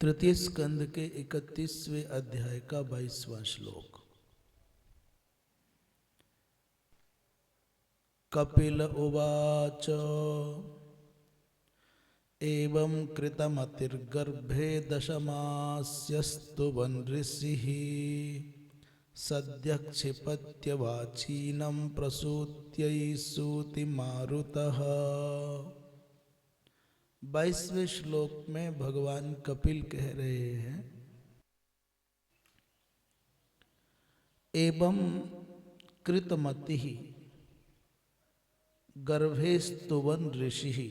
तृतीय स्कंद के 31वें अध्याय का 22वां श्लोक। कपिल उवाच एवं कृतमतिर्गर्भे दशमास्यस्तुवन् ऋषिः सद्यः क्षिपत्यवाचीनं प्रसूत्यै सूतिमारुतः। 22वें श्लोक में भगवान कपिल कह रहे हैं एवं कृतमति गर्भेस्तुवन ऋषि।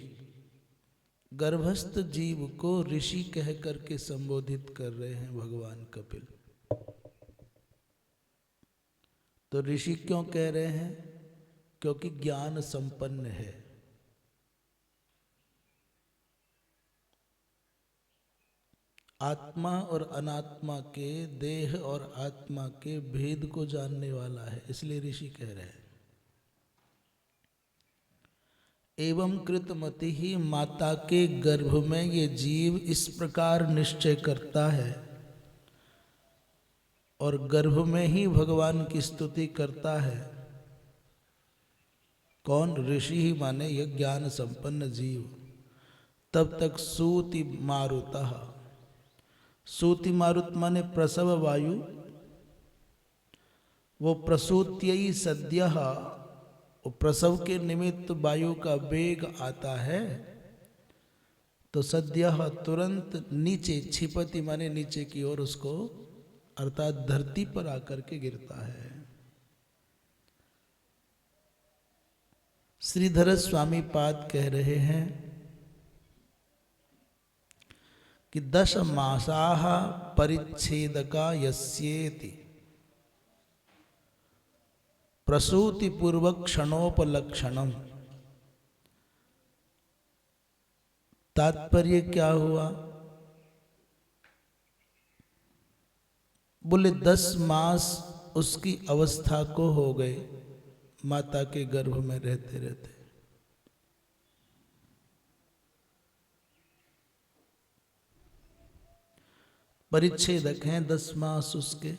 गर्भस्थ जीव को ऋषि कह करके संबोधित कर रहे हैं भगवान कपिल। तो ऋषि क्यों कह रहे हैं? क्योंकि ज्ञान संपन्न है। आत्मा और अनात्मा के, देह और आत्मा के भेद को जानने वाला है, इसलिए ऋषि कह रहे हैं। एवं कृतमति ही, माता के गर्भ में ये जीव इस प्रकार निश्चय करता है और गर्भ में ही भगवान की स्तुति करता है। कौन? ऋषि ही, माने यह ज्ञान संपन्न जीव। तब तक सूति मारुतः। सूति मारुत माने प्रसव वायु। वो प्रसूत्यई सद्यः, प्रसव के निमित्त वायु का वेग आता है तो सद्यः तुरंत नीचे, क्षिपति माने नीचे की ओर उसको, अर्थात धरती पर आकर के गिरता है। श्रीधर स्वामी पाद कह रहे हैं कि 10 मासाः परिच्छेदका यस्येति प्रसूति पूर्वक क्षणोपलक्षणम। तात्पर्य क्या हुआ? बोले 10 मास उसकी अवस्था को हो गए माता के गर्भ में रहते रहते। परिच्छेदक हैं 10 मास उसके।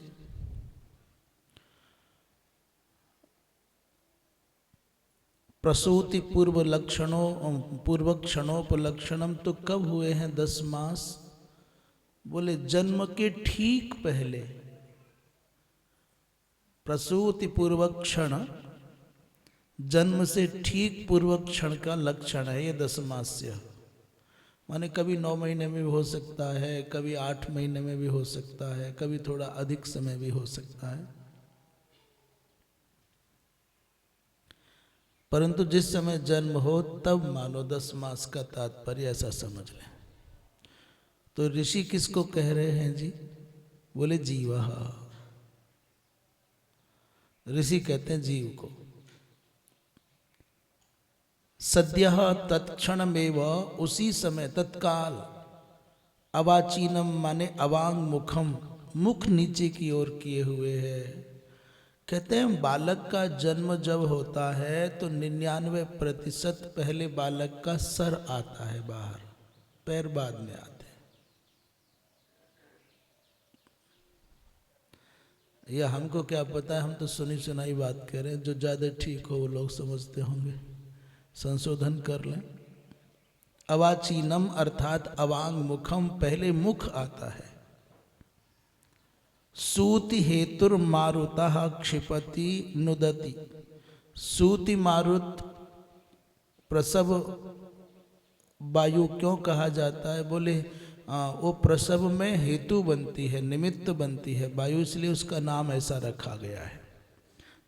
प्रसूति पूर्व लक्षणों, पूर्व क्षणोपलक्षणम, तो कब हुए हैं 10 मास? बोले जन्म के ठीक पहले। प्रसूति पूर्वक क्षण, जन्म से ठीक पूर्वक क्षण का लक्षण है ये 10 मास्य। माने कभी 9 महीने में भी हो सकता है, कभी 8 महीने में भी हो सकता है, कभी थोड़ा अधिक समय भी हो सकता है, परंतु जिस समय जन्म हो तब मानो 10 मास का तात्पर्य ऐसा समझ लें। तो ऋषि किसको कह रहे हैं जी? बोले जीवः। ऋषि कहते हैं जीव को। सद्यः तत्क्षणमेव, उसी समय, तत्काल। अवाचीनम माने अवांग मुखम, मुख नीचे की ओर किए हुए है। कहते हैं बालक का जन्म जब होता है तो 99% पहले बालक का सर आता है बाहर, पैर बाद में आते हैं। या हमको क्या पता है, हम तो सुनी सुनाई बात कह रहे हैं। जो ज्यादा ठीक हो वो लोग समझते होंगे, संशोधन कर लें। अवाचीनम अर्थात अवांग मुखम, पहले मुख आता है। सूति हेतुर मारुतः क्षिपति नुदति। सूति मारुत प्रसव वायु क्यों कहा जाता है? बोले वो प्रसव में हेतु बनती है, निमित्त बनती है वायु, इसलिए उसका नाम ऐसा रखा गया है।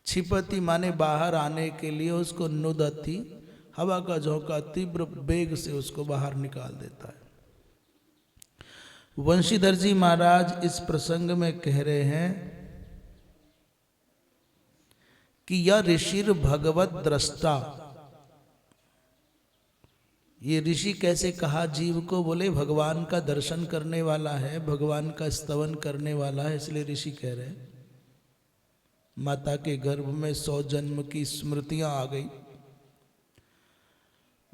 क्षिपति माने बाहर आने के लिए उसको, नुदति हवा का झोंका तीव्र वेग से उसको बाहर निकाल देता है। वंशीधर जी महाराज इस प्रसंग में कह रहे हैं कि यह ऋषिर भगवत दृष्टा। ये ऋषि कैसे कहा जीव को? बोले भगवान का दर्शन करने वाला है, भगवान का स्तवन करने वाला है, इसलिए ऋषि कह रहे हैं। माता के गर्भ में 100 जन्म की स्मृतियां आ गई।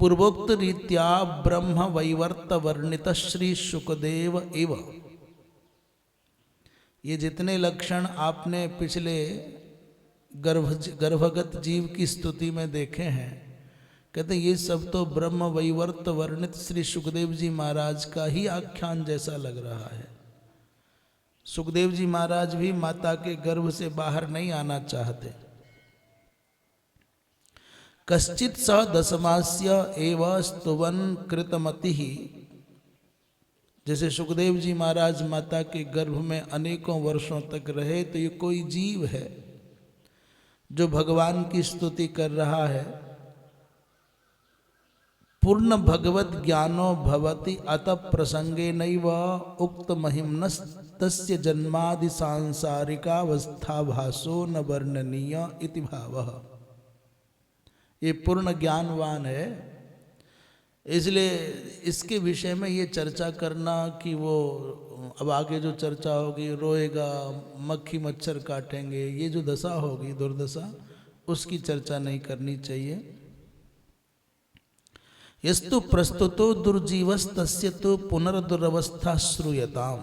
पूर्वोक्त रीत्या ब्रह्म वैवर्त वर्णित श्री शुकदेव एव। ये जितने लक्षण आपने पिछले गर्भगत जीव की स्तुति में देखे हैं, कहते ये सब तो ब्रह्म वैवर्त वर्णित श्री सुखदेव जी महाराज का ही आख्यान जैसा लग रहा है। सुखदेव जी महाराज भी माता के गर्भ से बाहर नहीं आना चाहते। कश्चित स दशमास्य एव स्तुवन कृतमति, जैसे सुखदेव जी महाराज माता के गर्भ में अनेकों वर्षों तक रहे, तो ये कोई जीव है जो भगवान की स्तुति कर रहा है। पूर्ण भगवत ज्ञानो भवति अतः प्रसंगे नैव उक्त महिम्नस् तस्य जन्मादि सांसारिकावस्था भासो न वर्णनीय इति भावः। ये पूर्ण ज्ञानवान है, इसलिए इसके विषय में ये चर्चा करना कि वो अब आगे जो चर्चा होगी, रोएगा, मक्खी मच्छर काटेंगे, ये जो दशा होगी दुर्दशा, उसकी चर्चा नहीं करनी चाहिए। यस्तु प्रस्तुतो दुर्जीवस्तस्य तो पुनर्दुरवस्था श्रूयताम।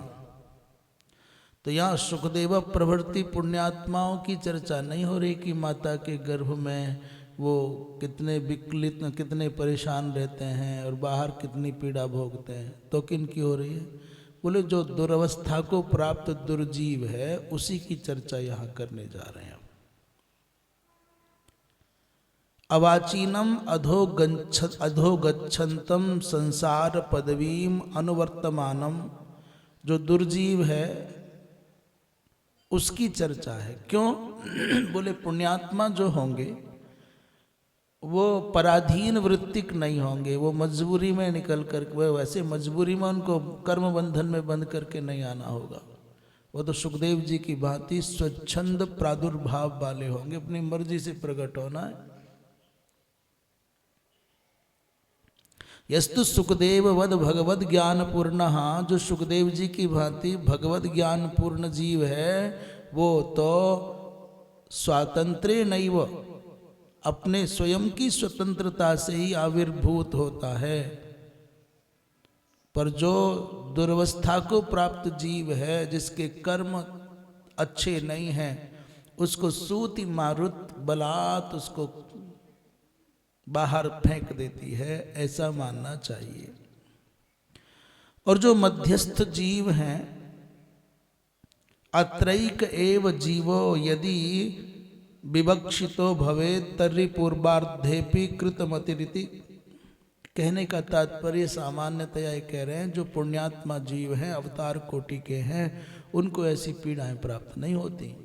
तो यहाँ सुखदेव प्रभृति पुण्यात्माओं की चर्चा नहीं हो रही कि माता के गर्भ में वो कितने विकलित, कितने परेशान रहते हैं और बाहर कितनी पीड़ा भोगते हैं। तो किन की हो रही है? बोले जो दुर्वस्था को प्राप्त दुर्जीव है उसी की चर्चा यहाँ करने जा रहे हैं। अवाचीनम अधोगच्छन्तम संसार पदवीम अनुवर्तमानम, जो दुर्जीव है उसकी चर्चा है। क्यों? बोले पुण्यात्मा जो होंगे वो पराधीन वृत्तिक नहीं होंगे, वो मजबूरी में निकल कर, वह वैसे मजबूरी में उनको कर्म बंधन में बंध करके नहीं आना होगा। वो तो सुखदेव जी की भांति स्वच्छंद प्रादुर्भाव वाले होंगे, अपनी मर्जी से प्रकट होना है। यस्तु सुखदेव वद भगवद ज्ञान पूर्ण, जो सुखदेव जी की भांति भगवद ज्ञान पूर्ण जीव है वो तो स्वातंत्र्य नैव, अपने स्वयं की स्वतंत्रता से ही आविर्भूत होता है। पर जो दुर्वस्था को प्राप्त जीव है, जिसके कर्म अच्छे नहीं हैं, उसको सूति मारुत बलात् उसको बाहर फेंक देती है, ऐसा मानना चाहिए। और जो मध्यस्थ जीव हैं, अत्रैक एव जीवो यदि विवक्षितो भवे तर्हि पूर्वार्धेपि कृतमतिरिति। कहने का तात्पर्य सामान्यतया ये कह रहे हैं जो पुण्यात्मा जीव हैं, अवतार कोटि के हैं, उनको ऐसी पीड़ाएं प्राप्त नहीं होती।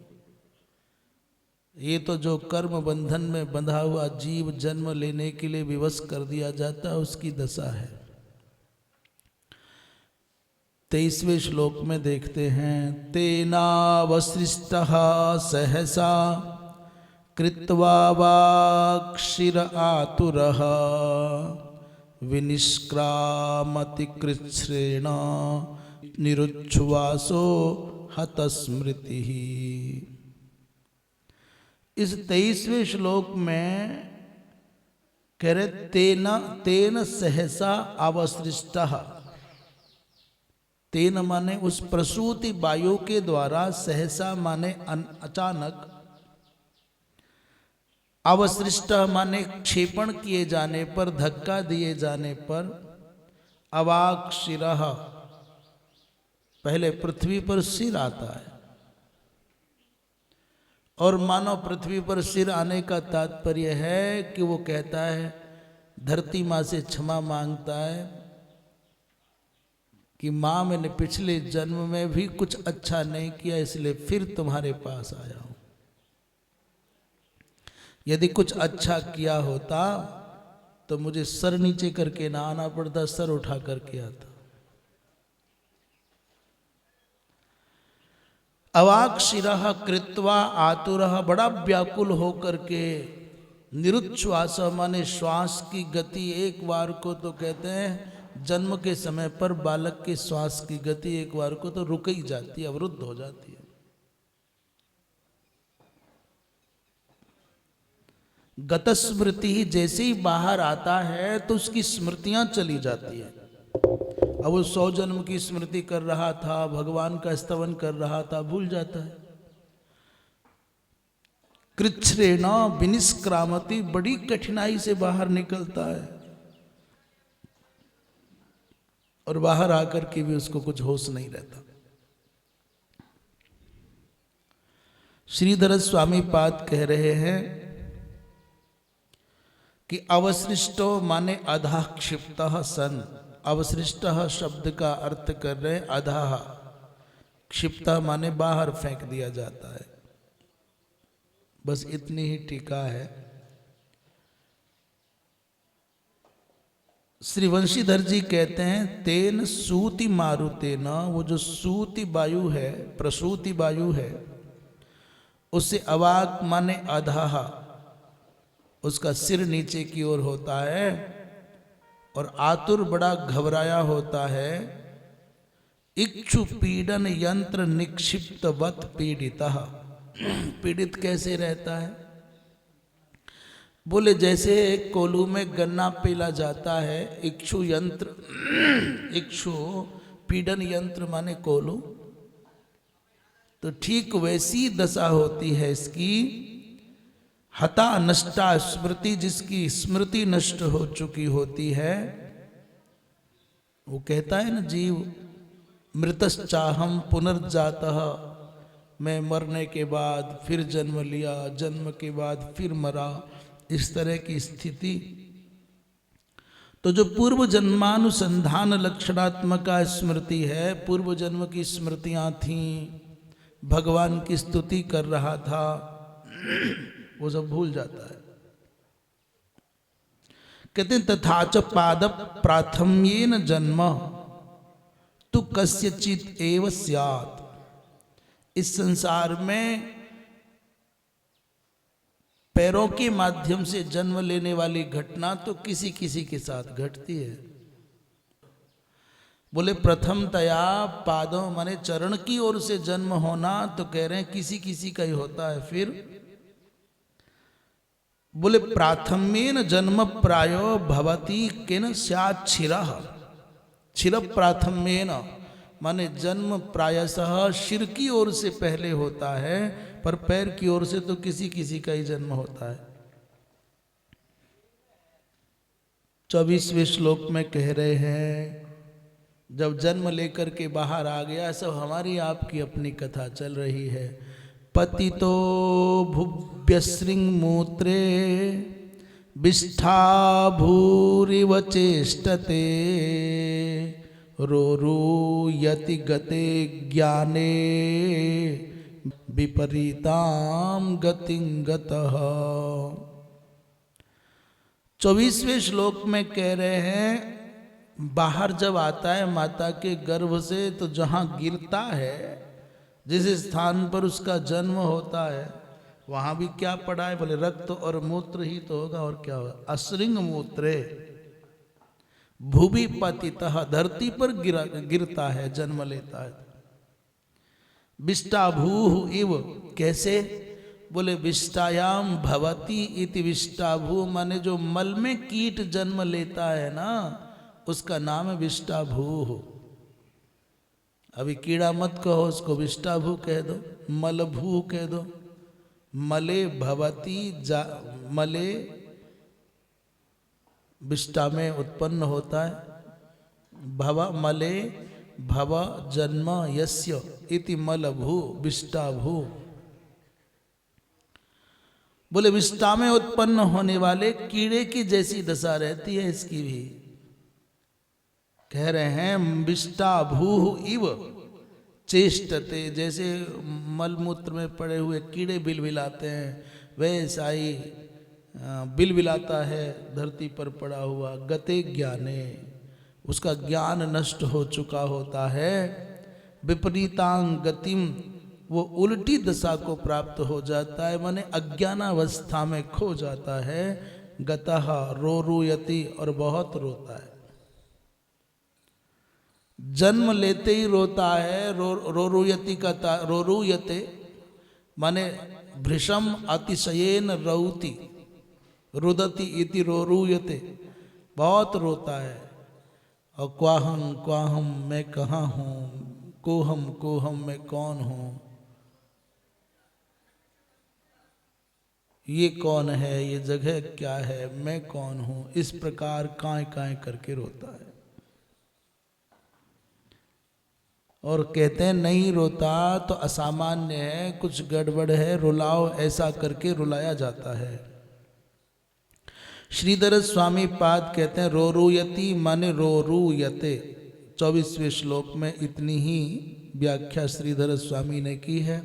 ये तो जो कर्म बंधन में बंधा हुआ जीव जन्म लेने के लिए विवश कर दिया जाता है, उसकी दशा है। 23वें श्लोक में देखते हैं, तेनावसृष्टः सहसा कृत्वा वाक्षिर आतुरः विनिष्क्रामति कृच्छ्रेण निरुच्छ्वासो हतस्मृतिः। इस 23वें श्लोक में कह रहे तेन सहसा अवसृष्टः। तेन माने उस प्रसूति वायु के द्वारा, सहसा माने अचानक, अवसृष्ट माने क्षेपण किए जाने पर, धक्का दिए जाने पर, अवाक्षिरः, पहले पृथ्वी पर सिर आता है। और मानो पृथ्वी पर सिर आने का तात्पर्य है कि वो कहता है, धरती माँ से क्षमा मांगता है कि माँ मैंने पिछले जन्म में भी कुछ अच्छा नहीं किया, इसलिए फिर तुम्हारे पास आया हूं। यदि कुछ अच्छा किया होता तो मुझे सर नीचे करके ना आना पड़ता, सर उठा करके आता। अवाक्षिरः कृत्वा आतुरः, बड़ा व्याकुल होकर के, निरुच्छ्वास माने श्वास की गति, एक बार को तो कहते हैं जन्म के समय पर बालक के श्वास की गति एक बार को तो रुक ही जाती है, अवरुद्ध हो जाती है। गतस्मृति ही, जैसे ही बाहर आता है तो उसकी स्मृतियां चली जाती है। अब वो 100 जन्म की स्मृति कर रहा था, भगवान का स्तवन कर रहा था, भूल जाता है। कृच्छ्रेण विनिष्क्रामति, बड़ी कठिनाई से बाहर निकलता है और बाहर आकर के भी उसको कुछ होश नहीं रहता। श्रीधर स्वामी पाद कह रहे हैं कि अवसृष्टो माने अधा क्षिप्तः सन। अवसृष्टः शब्द का अर्थ कर रहे अधा, क्षिप्तः माने बाहर फेंक दिया जाता है। बस इतनी ही टीका है। श्री वंशीधर जी कहते हैं तेन सूति मारुतेन, वो जो सूति वायु है, प्रसूति वायु है, उससे अवाक माने अधः, उसका सिर नीचे की ओर होता है और आतुर बड़ा घबराया होता है। इक्षु पीडन यंत्र निक्षिप्तवत पीड़ितः, पीड़ित कैसे रहता है? बोले जैसे कोलू में गन्ना पीला जाता है, इक्षु यंत्र, इक्षु पीडन यंत्र माने कोलू, तो ठीक वैसी दशा होती है इसकी। हता नष्टा स्मृति, जिसकी स्मृति नष्ट हो चुकी होती है, वो कहता है ना जीव मृतश्चाहम पुनर्जातः, मैं मरने के बाद फिर जन्म लिया, जन्म के बाद फिर मरा, इस तरह की स्थिति। तो जो पूर्व जन्मानुसंधान लक्षणात्मक स्मृति है, पूर्व जन्म की स्मृतियां थीं, भगवान की स्तुति कर रहा था, वो सब भूल जाता है। कहते हैं तथाच पाद प्राथम्येन जन्म तु कस्यचित एव स्यात्। इस संसार में पैरों के माध्यम से जन्म लेने वाली घटना तो किसी किसी के साथ घटती है। बोले प्रथमतया पादों माने चरण की ओर से जन्म होना, तो कह रहे हैं किसी किसी का ही होता है। फिर बोले प्राथम्येन जन्म प्रायो भवति केन स्यात् शिरः। शिर प्राथम्येन माने जन्म प्रायशः शिर की ओर से पहले होता है, पर पैर की ओर से तो किसी किसी का ही जन्म होता है। 24वें श्लोक में कह रहे हैं जब जन्म लेकर के बाहर आ गया, सब हमारी आपकी अपनी कथा चल रही है। पतितो भुव्यसृंग मूत्रे विष्ठा भूरिव चेष्टते रोरूयति गते ज्ञाने विपरीताम गतिं गतः। 24वें श्लोक में कह रहे हैं बाहर जब आता है माता के गर्भ से, तो जहां गिरता है, जिस स्थान पर उसका जन्म होता है, वहां भी क्या पड़ा है? बोले रक्त और मूत्र ही तो होगा, और क्या होगा? असृंग मूत्रे भूवि पतितः, धरती पर गिरता है, जन्म लेता है। विष्टाभू इव, कैसे? बोले विष्टायाम भवति इति। विष्टाभू माने जो मल में कीट जन्म लेता है ना, उसका नाम है विष्टाभू। अभी कीड़ा मत कहो, उसको विष्टाभू कह दो, मलभू कह दो। मले भवति, मले विष्टा में उत्पन्न होता है। भव मले भव जन्म यस्य इति मलभू विष्टाभू। बोले विष्टा में उत्पन्न होने वाले कीड़े की जैसी दशा रहती है इसकी भी। कह रहे हैं विष्टाभू इव चेष्टते, जैसे मलमूत्र में पड़े हुए कीड़े बिलबिलाते हैं, वैसा ही बिलबिलाता है धरती पर पड़ा हुआ। गते ज्ञाने, उसका ज्ञान नष्ट हो चुका होता है। विपरीतांग गतिम, वो उल्टी दशा को प्राप्त हो जाता है, माने अज्ञानावस्था में खो जाता है। गतः रोरूयति, और बहुत रोता है। जन्म लेते ही रोता है। रोरूयति का रोरूयते माने भृशम अतिशयेन रौति, रुदति इति रोरूयते, बहुत रोता है। और क्वाहम मैं कहाँ हूँ, कोहम मैं कौन हूँ, ये कौन है, ये जगह क्या है, मैं कौन हूँ, इस प्रकार कांय कांय करके रोता है। और कहते हैं नहीं रोता तो असामान्य है, कुछ गड़बड़ है, रुलाओ, ऐसा करके रुलाया जाता है। श्रीधर स्वामी पाद कहते हैं रोरूयति माने रोरूयते। 24वें श्लोक में इतनी ही व्याख्या श्रीधर स्वामी ने की है,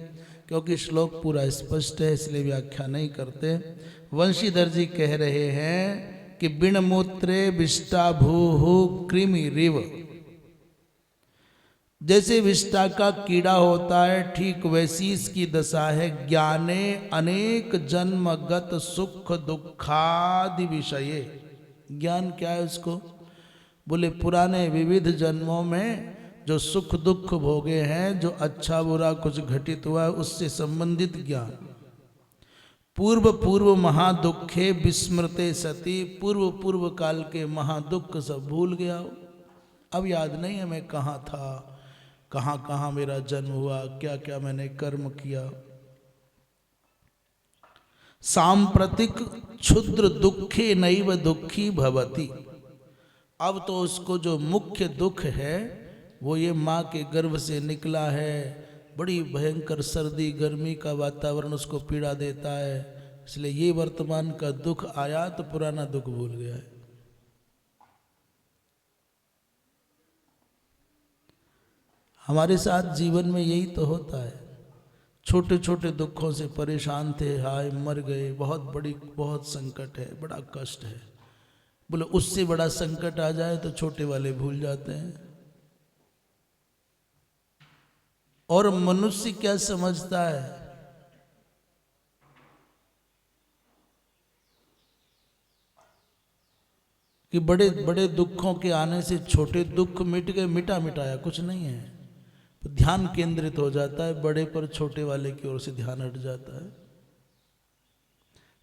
क्योंकि श्लोक पूरा स्पष्ट है इसलिए व्याख्या नहीं करते। वंशीधर जी कह रहे हैं कि बिन मूत्रे विष्टा भूहु कृमि रिव, जैसे विष्टा का कीड़ा होता है ठीक वैसी इसकी दशा है। ज्ञाने अनेक जन्मगत सुख दुखादि विषय। ज्ञान क्या है उसको? बोले पुराने विविध जन्मों में जो सुख दुख भोगे हैं, जो अच्छा बुरा कुछ घटित हुआ है, उससे संबंधित ज्ञान। पूर्व महादुखे विस्मृते सती, पूर्व काल के महादुख सब भूल गया। अब याद नहीं है मैं कहाँ था, कहाँ कहाँ मेरा जन्म हुआ, क्या क्या मैंने कर्म किया। सांप्रतिक क्षुद्र दुखे नैव दुखी भवति। अब तो उसको जो मुख्य दुख है वो ये माँ के गर्भ से निकला है, बड़ी भयंकर सर्दी गर्मी का वातावरण उसको पीड़ा देता है, इसलिए ये वर्तमान का दुख आया तो पुराना दुख भूल गया है। हमारे साथ जीवन में यही तो होता है, छोटे छोटे दुखों से परेशान थे, हाय मर गए, बहुत संकट है, बड़ा कष्ट है। बोले उससे बड़ा संकट आ जाए तो छोटे वाले भूल जाते हैं। और मनुष्य क्या समझता है कि बड़े बड़े दुखों के आने से छोटे दुख मिट गए, मिटा मिटाया कुछ नहीं है। तो ध्यान केंद्रित हो जाता है बड़े पर, छोटे वाले की ओर से ध्यान हट जाता है।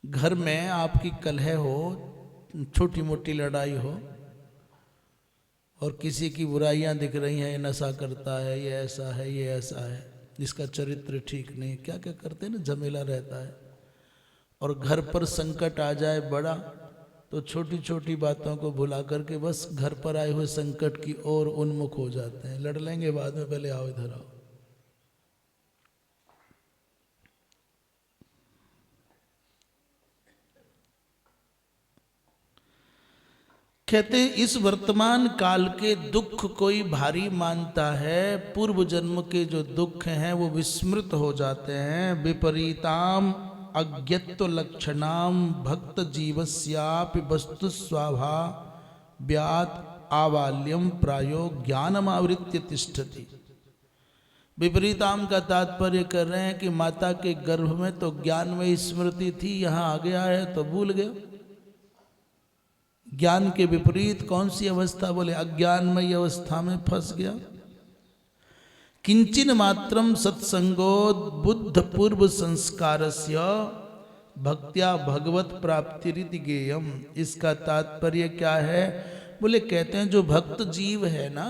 घर में आपकी कलह हो, छोटी मोटी लड़ाई हो, और किसी की बुराइयां दिख रही हैं, ये नशा करता है, ये ऐसा है, ये ऐसा है, जिसका चरित्र ठीक नहीं, क्या क्या करते हैं ना, झमेला रहता है। और घर पर संकट आ जाए बड़ा तो छोटी छोटी बातों को भुला करके बस घर पर आए हुए संकट की ओर उन्मुख हो जाते हैं। लड़ लेंगे बाद में, पहले आओ इधर आओ। कहते इस वर्तमान काल के दुख कोई भारी मानता है, पूर्व जन्म के जो दुख हैं वो विस्मृत हो जाते हैं। विपरीताम अज्ञत्व लक्षणाम भक्त जीवस्यापि वस्तु स्वाभाव्यात् आवाल्यम प्रायो ज्ञानमावृत्य तिष्ठति। विपरीताम का तात्पर्य कर रहे हैं कि माता के गर्भ में तो ज्ञान में स्मृति थी, यहाँ आ गया है तो भूल गए। ज्ञान के विपरीत कौन सी अवस्था? बोले अज्ञानमयी अवस्था में फंस गया। किंचिन मात्रम सत्संगोद बुद्ध पूर्व संस्कारस्य भक्त्या भगवत प्राप्ति रीति गेयम। इसका तात्पर्य क्या है? बोले कहते हैं जो भक्त जीव है ना,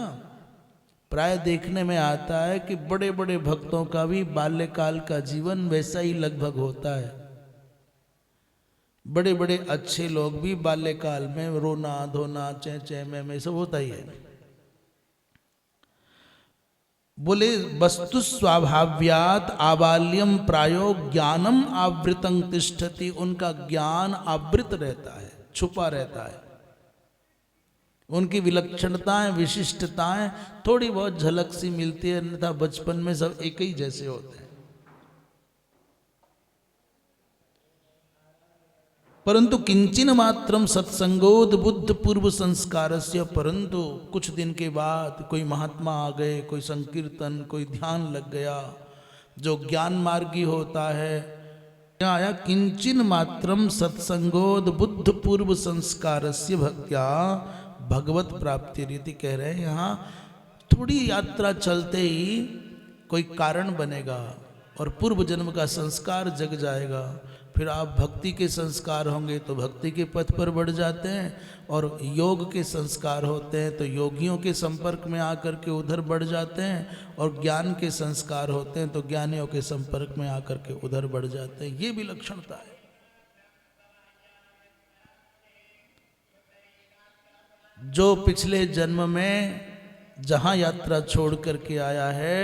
प्राय देखने में आता है कि बड़े बड़े भक्तों का भी बाल्यकाल का जीवन वैसा ही लगभग होता है। बड़े बड़े अच्छे लोग भी बाल्यकाल में रोना धोना चे चे में सब होता ही है। बोले वस्तु स्वाभाव्यात आबाल्यम प्रायो ज्ञानम आवृतं तिष्ठति। उनका ज्ञान आवृत रहता है, छुपा रहता है। उनकी विलक्षणताएं विशिष्टताएं थोड़ी बहुत झलक सी मिलती है, अन्यथा बचपन में सब एक ही जैसे होते हैं। परंतु किंचिन मात्रम सत्संगोद बुद्ध पूर्व संस्कारस्य। परंतु कुछ दिन के बाद कोई महात्मा आ गए, कोई संकीर्तन, कोई ध्यान लग गया, जो ज्ञान मार्गी होता है। आया किंचिन मात्रम सत्संगोद बुद्ध पूर्व संस्कारस्य भक्त्या भगवत प्राप्ति रीति कह रहे हैं। यहाँ थोड़ी यात्रा चलते ही कोई कारण बनेगा, और पूर्व जन्म का संस्कार जग जाएगा। फिर आप भक्ति के संस्कार होंगे तो भक्ति के पथ पर बढ़ जाते हैं, और योग के संस्कार होते हैं तो योगियों के संपर्क में आकर के उधर बढ़ जाते हैं, और ज्ञान के संस्कार होते हैं तो ज्ञानियों के संपर्क में आकर के उधर बढ़ जाते हैं। ये विलक्षणता है। जो पिछले जन्म में जहाँ यात्रा छोड़ करके आया है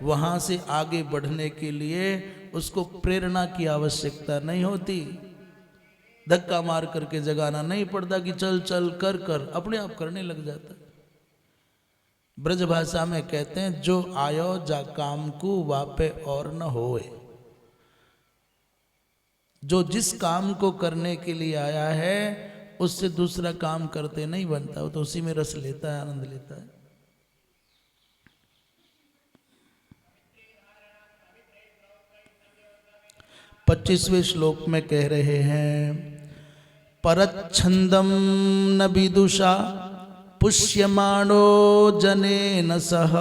वहाँ से आगे बढ़ने के लिए उसको प्रेरणा की आवश्यकता नहीं होती, धक्का मार करके जगाना नहीं पड़ता कि चल चल कर कर, अपने आप करने लग जाता। ब्रज भाषा में कहते हैं जो आयो जा काम को वापे और न होए। जो जिस काम को करने के लिए आया है उससे दूसरा काम करते नहीं बनता, वो तो उसी में रस लेता है, आनंद लेता है। पच्चीसवें श्लोक में कह रहे हैं परच्छंदम न विदुषा पुष्यमाणो जनेन सह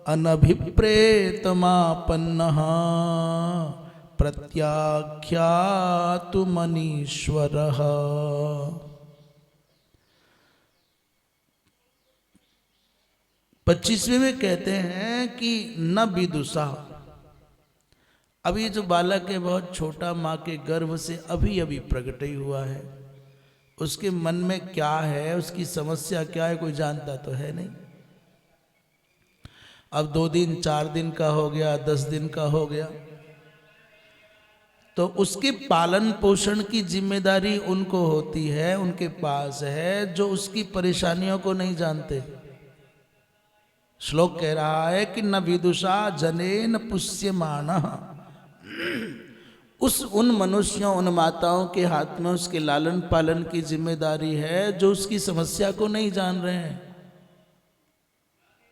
अनभिप्रेतमापन्नः प्रत्याख्यातु मनीश्वरः। 25वें में कहते हैं कि न विदुषा, अभी जो बालक है बहुत छोटा, माँ के गर्भ से अभी अभी प्रकट ही हुआ है, उसके मन में क्या है, उसकी समस्या क्या है, कोई जानता तो है नहीं। अब 2 दिन 4 दिन का हो गया, 10 दिन का हो गया, तो उसके पालन पोषण की जिम्मेदारी उनको होती है, उनके पास है जो उसकी परेशानियों को नहीं जानते। श्लोक कह रहा है कि न विदुषा जनेन पुष्यमाणः, उन मनुष्यों, उन माताओं के हाथ में उसके लालन पालन की जिम्मेदारी है जो उसकी समस्या को नहीं जान रहे हैं।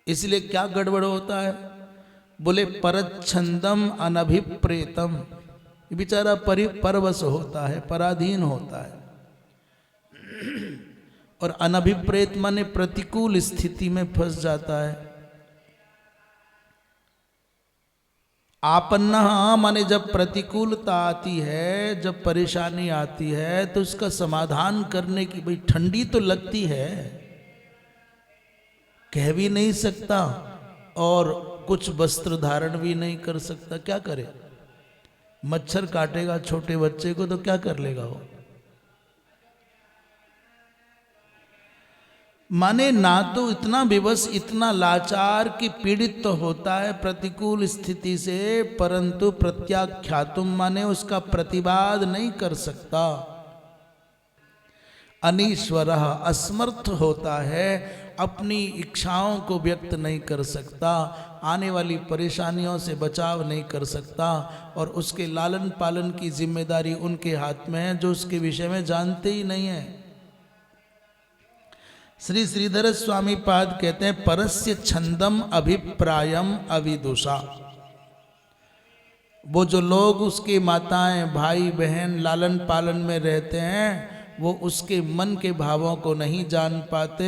इसलिए क्या गड़बड़ होता है, बोले परच्छंदम अनभिप्रेतम, बेचारा परवश होता है, पराधीन होता है, और अनभिप्रेत माने प्रतिकूल स्थिति में फंस जाता है। आपन्ना माने जब प्रतिकूलता आती है, जब परेशानी आती है तो उसका समाधान करने की, भाई ठंडी तो लगती है, कह भी नहीं सकता और कुछ वस्त्र धारण भी नहीं कर सकता, क्या करे। मच्छर काटेगा छोटे बच्चे को तो क्या कर लेगा वो। माने ना तो इतना विवश, इतना लाचार कि पीड़ित तो होता है प्रतिकूल स्थिति से, परंतु प्रत्याख्यातुम माने उसका प्रतिवाद नहीं कर सकता। अनीश्वरः असमर्थ होता है, अपनी इच्छाओं को व्यक्त नहीं कर सकता, आने वाली परेशानियों से बचाव नहीं कर सकता, और उसके लालन पालन की जिम्मेदारी उनके हाथ में है जो उसके विषय में जानते ही नहीं है। श्री श्रीधर स्वामी पाद कहते हैं परस्य छंदम अभिप्रायम अविदुषा, वो जो लोग उसकी माताएं भाई बहन लालन पालन में रहते हैं वो उसके मन के भावों को नहीं जान पाते।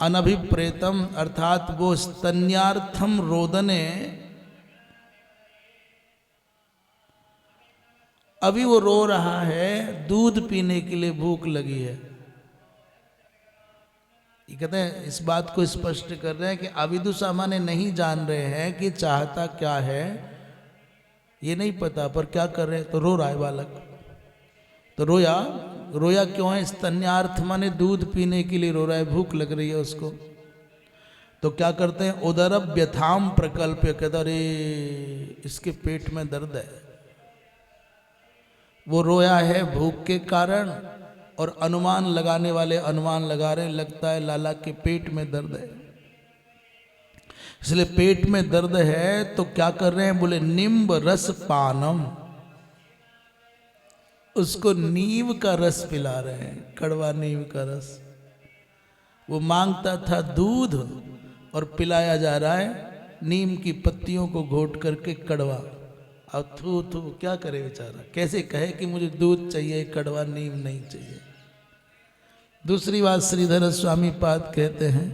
अनभिप्रेतम अर्थात वो स्तन्यार्थम रोदने, अभी वो रो रहा है, दूध पीने के लिए भूख लगी है। ये कहते हैं इस बात को स्पष्ट कर रहे हैं कि अविदुषा माने नहीं जान रहे हैं कि चाहता क्या है, ये नहीं पता, पर क्या कर रहे हैं, तो रो रहा है बालक। तो रोया क्यों है, स्तन्यार्थ माने दूध पीने के लिए रो रहा है, भूख लग रही है उसको। तो क्या करते हैं, उदर व्यथाम प्रकल्प, कहते अरे इसके पेट में दर्द है, वो रोया है भूख के कारण, और अनुमान लगाने वाले अनुमान लगा रहे हैं, लगता है लाला के पेट में दर्द है। इसलिए पेट में दर्द है तो क्या कर रहे हैं, बोले निम्ब रस पानम, उसको नीम का रस पिला रहे हैं, कड़वा नीम का रस। वो मांगता था दूध और पिलाया जा रहा है नीम की पत्तियों को घोट करके कड़वा। अब थू थू क्या करे बेचारा, कैसे कहे कि मुझे दूध चाहिए, कड़वा नीम नहीं चाहिए। दूसरी बात श्रीधर स्वामी पाद कहते हैं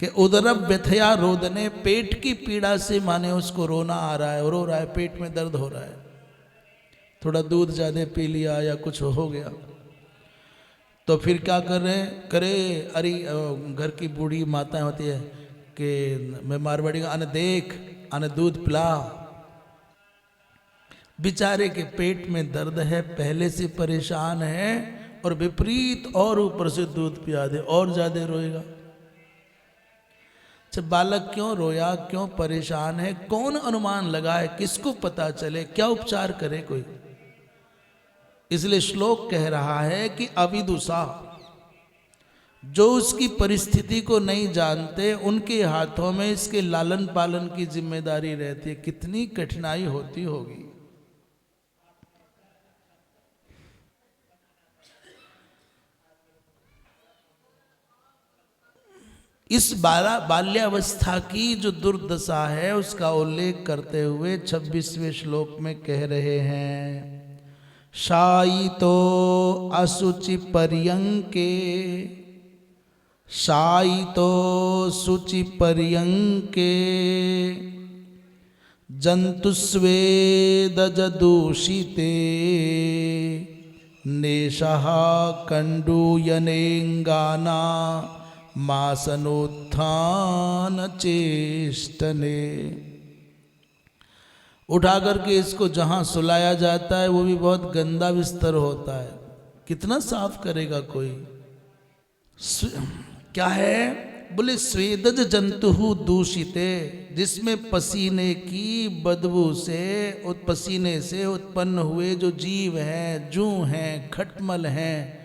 कि उदरब व्यथया रोदने, पेट की पीड़ा से माने उसको रोना आ रहा है, रो रहा है, पेट में दर्द हो रहा है, थोड़ा दूध ज़्यादा पी लिया या कुछ हो गया, तो फिर क्या कर रहे हैं, करे अरे घर की बूढ़ी माताएं होती है कि मैं मारवाड़ी का, आने देख, आने दूध पिला। बेचारे के पेट में दर्द है, पहले से परेशान है, और विपरीत और ऊपर से दूध पिया दे, और ज्यादा रोएगा। अच्छा, बालक क्यों रोया, क्यों परेशान है, कौन अनुमान लगाए, किसको पता चले, क्या उपचार करे कोई। इसलिए श्लोक कह रहा है कि अविदुषा, जो उसकी परिस्थिति को नहीं जानते उनके हाथों में इसके लालन पालन की जिम्मेदारी रहती है। कितनी कठिनाई होती होगी। इस बाल्यावस्था की जो दुर्दशा है उसका उल्लेख करते हुए 26वें श्लोक में कह रहे हैं, शायितो असुचि पर्यंके, शायितो शुचि पर्यंके, जंतुस्वेदज दूषिते, नेशः कंडूयनेंगाना, मासनोत्थान चेष्टने। उठा करके इसको जहां सुलाया जाता है वो भी बहुत गंदा बिस्तर होता है, कितना साफ करेगा कोई। क्या है, बोले स्वेदज जंतु दूषिते, जिसमें पसीने की बदबू से, पसीने से उत्पन्न हुए जो जीव हैं, जूं हैं, खटमल हैं,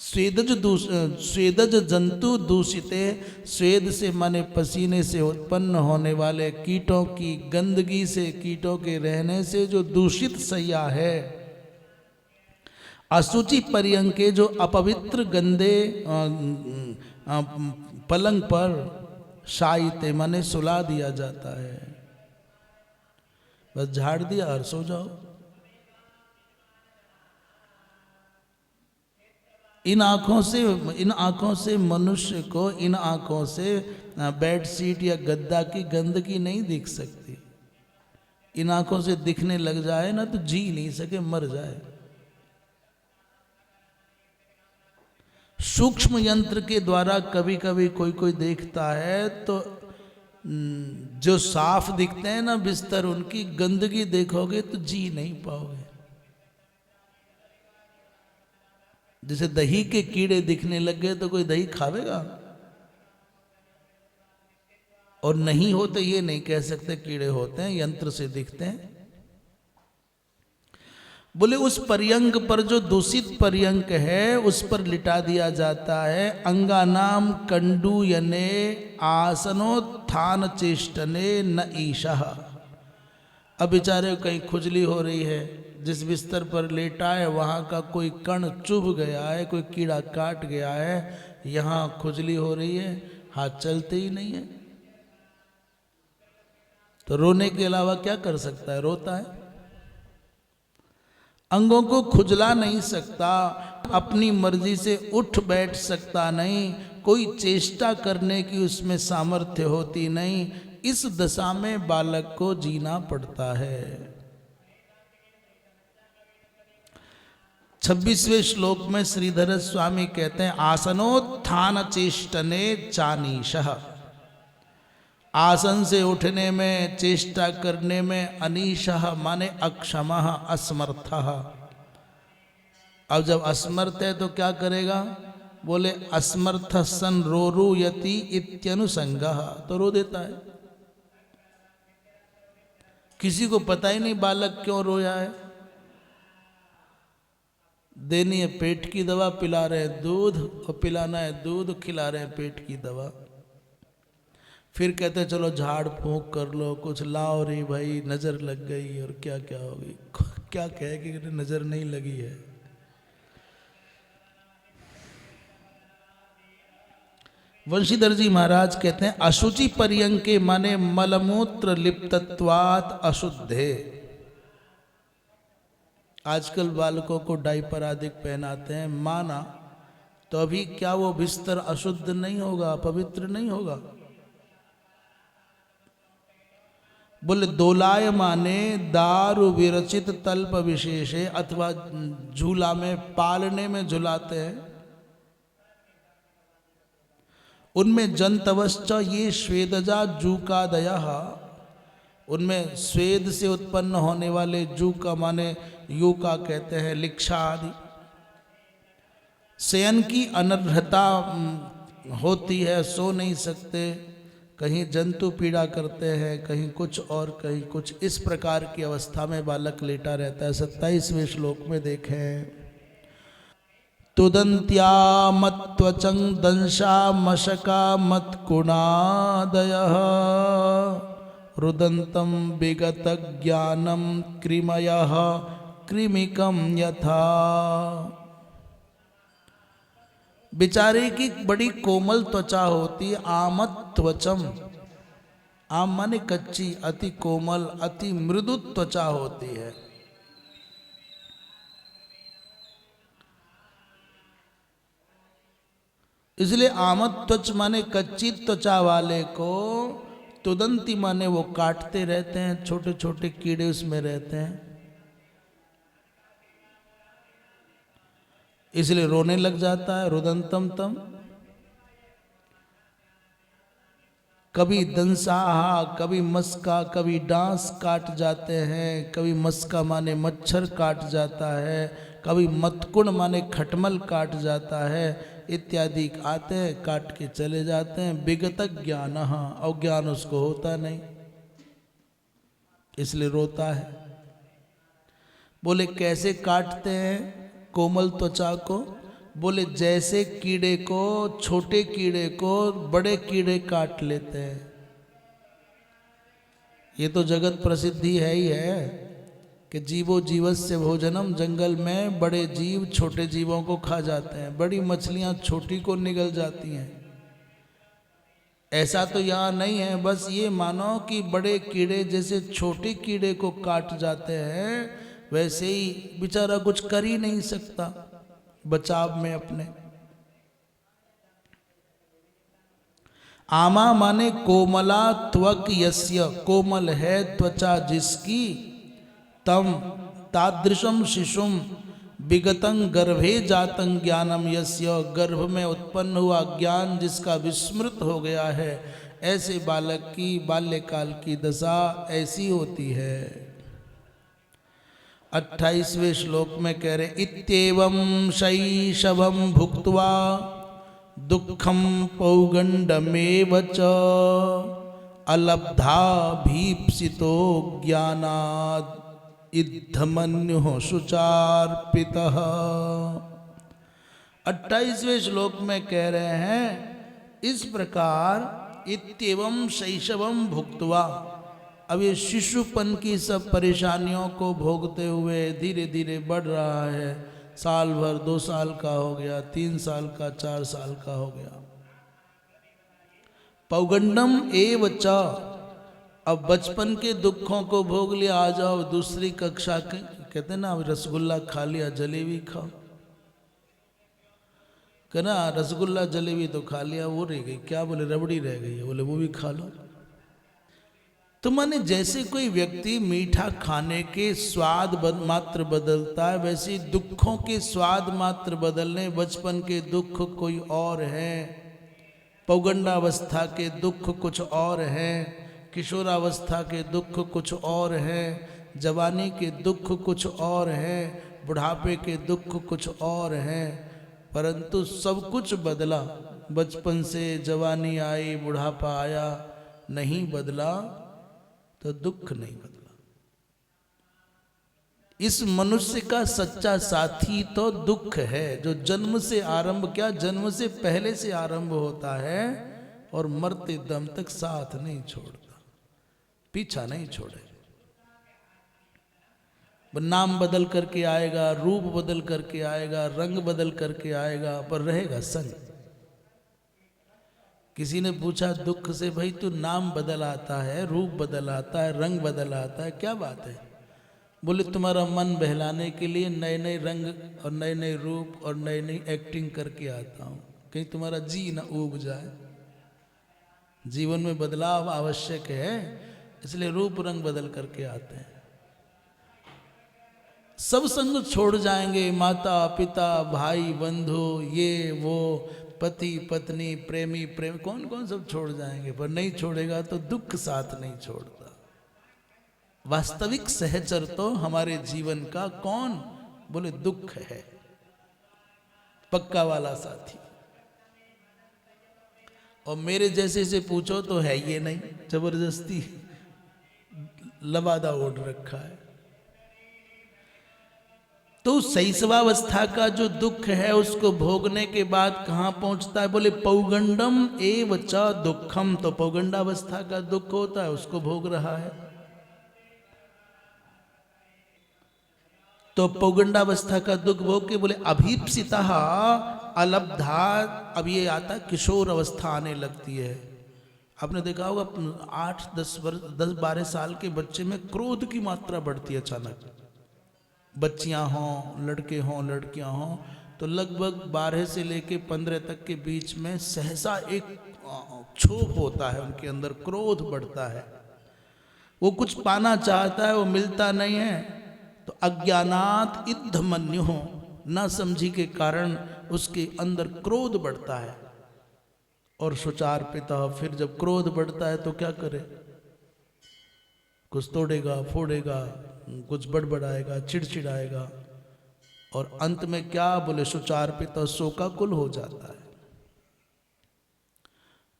स्वेदज जंतु दूषिते, स्वेद से माने पसीने से उत्पन्न होने वाले कीटों की गंदगी से, कीटों के रहने से जो दूषित सैया है, असुचि पर्यंके, जो अपवित्र गंदे पलंग पर, शायिते माने सुला दिया जाता है, बस झाड़ दिया और सो जाओ। इन आँखों से मनुष्य को, इन आँखों से बेडशीट या गद्दा की गंदगी नहीं दिख सकती। इन आँखों से दिखने लग जाए ना तो जी नहीं सके, मर जाए। सूक्ष्म यंत्र के द्वारा कभी कभी कोई देखता है तो जो साफ दिखते हैं ना बिस्तर, उनकी गंदगी देखोगे तो जी नहीं पाओगे। जैसे दही के कीड़े दिखने लग गए तो कोई दही खावेगा, और नहीं होते ये नहीं कह सकते कीड़े होते हैं, यंत्र से दिखते हैं। बोले उस पर्यंक पर, जो दूषित पर्यंक है, उस पर लिटा दिया जाता है। अंगानाम कंडूयने, आसनोत्थान चेष्टने, न ईशः। अब बेचारे कहीं खुजली हो रही है, जिस बिस्तर पर लेटा है वहाँ का कोई कण चुभ गया है, कोई कीड़ा काट गया है, यहाँ खुजली हो रही है, हाथ चलते ही नहीं है, तो रोने के अलावा क्या कर सकता है, रोता है। अंगों को खुजला नहीं सकता, अपनी मर्जी से उठ बैठ सकता नहीं, कोई चेष्टा करने की उसमें सामर्थ्य होती नहीं। इस दशा में बालक को जीना पड़ता है। 26वें श्लोक में श्रीधर स्वामी कहते हैं, आसनोत्थान चेष्टने चानीशः। आसन से उठने में, चेष्टा करने में, अनीशः माने अक्षमः, असमर्थः। अब जब असमर्थ है तो क्या करेगा, बोले असमर्थ सन रोरुयति इत्यनुसंगः, तो रो देता है। किसी को पता ही नहीं बालक क्यों रोया है। देनी है पेट की दवा, पिला रहे दूध, और पिलाना है दूध, खिला रहे पेट की दवा। फिर कहते चलो झाड़ फूंक कर लो, कुछ लाओ रे भाई, नजर लग गई, और क्या क्या होगी, क्या कहे कि नजर नहीं लगी है। वंशीधर जी महाराज कहते हैं, अशुचि पर्यंके माने मलमूत्र लिप्तत्वात् अशुद्धे। आजकल बालकों को डायपर आदि पहनाते हैं, माना तो अभी क्या वो बिस्तर अशुद्ध नहीं होगा, पवित्र नहीं होगा? बोले दोलाय माने दारु विरचित तल्प विशेषे, अथवा झूला में पालने में झुलाते हैं, उनमें जंतवश्च ये स्वेदजा जूकादया, उनमें स्वेद से उत्पन्न होने वाले जूका माने यूका कहते हैं, लिक्षा आदि। शयन की अनर्हता होती है, सो नहीं सकते, कहीं जंतु पीड़ा करते हैं, कहीं कुछ और कहीं कुछ, इस प्रकार की अवस्था में बालक लेटा रहता है। 27वें श्लोक में देखें, तुदंत्या मत्त्वचं दंशा मशका मत्कुणादयः रुदन्तं विगत ज्ञानम कृमयः कृमिकं यथा। बेचारे की बड़ी कोमल त्वचा होती, आमत त्वचम, आम माने कच्ची, अति कोमल अति मृदु त्वचा होती है। इसलिए आमत त्वच माने कच्ची त्वचा वाले को तुदंती माने वो काटते रहते हैं, छोटे छोटे कीड़े उसमें रहते हैं, इसलिए रोने लग जाता है। रुदंतम तम, कभी दंसाहा, कभी मस्का, कभी डांस काट जाते हैं, कभी मस्का माने मच्छर काट जाता है, कभी मतकुण माने खटमल काट जाता है, इत्यादि आते हैं, काट के चले जाते हैं। विगत ज्ञान, और ज्ञान उसको होता नहीं, इसलिए रोता है। बोले कैसे काटते हैं कोमल त्वचा को? बोले जैसे कीड़े को, छोटे कीड़े को बड़े कीड़े काट लेते हैं। ये तो जगत प्रसिद्धि है ही है कि जीवो जीवस्य भोजनम, जंगल में बड़े जीव छोटे जीवों को खा जाते हैं, बड़ी मछलियां छोटी को निगल जाती हैं। ऐसा तो यहाँ नहीं है, बस ये मानो कि बड़े कीड़े जैसे छोटे कीड़े को काट जाते हैं, वैसे ही बेचारा कुछ कर ही नहीं सकता बचाव में अपने। आमा माने कोमला त्वक यस्य, कोमल है त्वचा जिसकी, तम तादृशम शिशुम विगतं गर्भे जातं ज्ञानम यस्य, गर्भ में उत्पन्न हुआ ज्ञान जिसका विस्मृत हो गया है, ऐसे बालक की बाल्यकाल की दशा ऐसी होती है। 28वें श्लोक में कह रहे, इत्येवं शैशवं भुक्त्वा दुःखं पौगण्डमेव च अलब्धा भीप्सितो ज्ञानाद् इद्धमन्युः शुचार्पितः। 28वें श्लोक में कह रहे हैं, इस प्रकार इत्येवं शैशवं भुक्त्वा, अब ये शिशुपन की सब परेशानियों को भोगते हुए धीरे धीरे बढ़ रहा है, साल भर 2 साल का हो गया, 3 साल का, 4 साल का हो गया। पौगंडम एव च, अब बचपन के दुखों को भोग लिया, आ जाओ दूसरी कक्षा के, कहते ना रसगुल्ला खा लिया, जलेबी खाओ, कहना रसगुल्ला जलेबी तो खा लिया, वो रह गई, क्या बोले रबड़ी रह गई है, बोले वो भी खा लो। तो माने जैसे कोई व्यक्ति मीठा खाने के स्वाद मात्र बदलता है, वैसे दुखों के स्वाद मात्र बदलने, बचपन के दुख कोई और है, पौगंडावस्था के दुख कुछ और हैं, किशोरावस्था के दुख कुछ और हैं, जवानी के दुख कुछ और हैं, बुढ़ापे के दुख कुछ और हैं, परंतु सब कुछ बदला। बचपन से जवानी आई, बुढ़ापा आया, नहीं बदला तो दुख नहीं बदला। इस मनुष्य का सच्चा साथी तो दुख है, जो जन्म से आरंभ, क्या जन्म से पहले से आरंभ होता है और मरते दम तक साथ नहीं छोड़ता, पीछा नहीं छोड़े। नाम बदल करके आएगा, रूप बदल करके आएगा, रंग बदल करके आएगा, पर रहेगा संग। किसी ने पूछा दुख से, भाई तू नाम बदल आता है, रूप बदल आता है, रंग बदल आता है, क्या बात है? बोले तुम्हारा मन बहलाने के लिए नए नए रंग और नए नए रूप और नई नई एक्टिंग करके आता हूँ, कहीं तुम्हारा जी ना उब जाए। जीवन में बदलाव आवश्यक है, इसलिए रूप रंग बदल करके आते हैं। सब संग छोड़ जाएंगे, माता पिता भाई बंधु ये वो, पति पत्नी प्रेमी प्रेम, कौन कौन सब छोड़ जाएंगे, पर नहीं छोड़ेगा तो दुख साथ नहीं छोड़ता। वास्तविक सहचर तो हमारे जीवन का कौन, बोले दुख है, पक्का वाला साथी। और मेरे जैसे से पूछो तो है ये नहीं, जबरदस्ती लबादा ओढ़ रखा है। तो शैशवावस्था का जो दुख है उसको भोगने के बाद कहां पहुंचता है, बोले पौगंडम एव च दुखम। तो पौगंडावस्था का दुख होता है, उसको भोग रहा है। तो पौगंडावस्था का दुख भोग के बोले अभीप्सिता अलब्धा। अब ये आता किशोर अवस्था आने लगती है। आपने देखा होगा 8-10-12 साल के बच्चे में क्रोध की मात्रा बढ़ती है अचानक। बच्चियां हों लड़के हों लड़कियां हों, तो लगभग 12 से लेके 15 तक के बीच में सहसा एक क्षोभ होता है, उनके अंदर क्रोध बढ़ता है। वो कुछ पाना चाहता है, वो मिलता नहीं है, तो अज्ञानात इद्धमन्यु हो, न समझी के कारण उसके अंदर क्रोध बढ़ता है। और सुचार पिता फिर जब क्रोध बढ़ता है तो क्या करे, कुछ तोड़ेगा फोड़ेगा, कुछ बड़बड़ाएगा चिड़चिड़ाएगा, और अंत में क्या, बोले सुचार पिता शोकाकुल हो जाता है।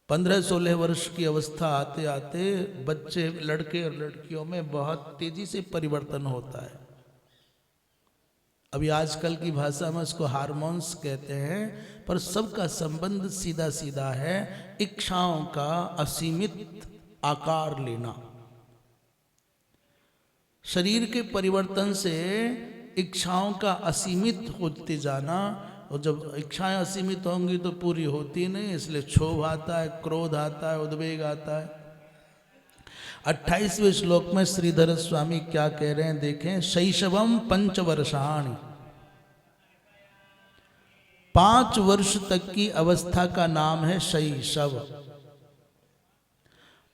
15-16 वर्ष की अवस्था आते आते बच्चे लड़के और लड़कियों में बहुत तेजी से परिवर्तन होता है। अभी आजकल की भाषा में उसको हार्मोन्स कहते हैं, पर सबका संबंध सीधा सीधा है, इच्छाओं का असीमित आकार लेना। शरीर के परिवर्तन से इच्छाओं का असीमित होते जाना, और जब इच्छाएं असीमित होंगी तो पूरी होती नहीं, इसलिए क्षोभ आता है, क्रोध आता है, उद्वेग आता है। 28वें श्लोक में श्रीधर स्वामी क्या कह रहे हैं देखें। शैशवम 5 वर्षाणि, 5 वर्ष तक की अवस्था का नाम है शैशव।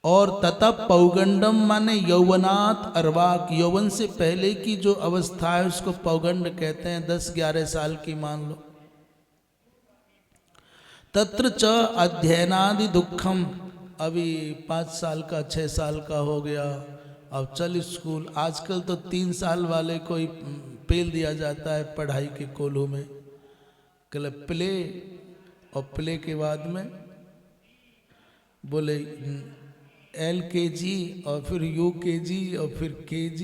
और तथा पौगंडम माने यौवनात् अर्वाक, यौवन से पहले की जो अवस्था है उसको पौगंड कहते हैं, 10-11 साल की मान लो। तत्र च अध्ययनादि दुखम, अभी 5 साल का 6 साल का हो गया, अब चल स्कूल। आजकल तो 3 साल वाले को ही पेल दिया जाता है पढ़ाई के कोल्हू में, कल प्ले, और प्ले के बाद में बोले LKG और फिर UKG और फिर KG।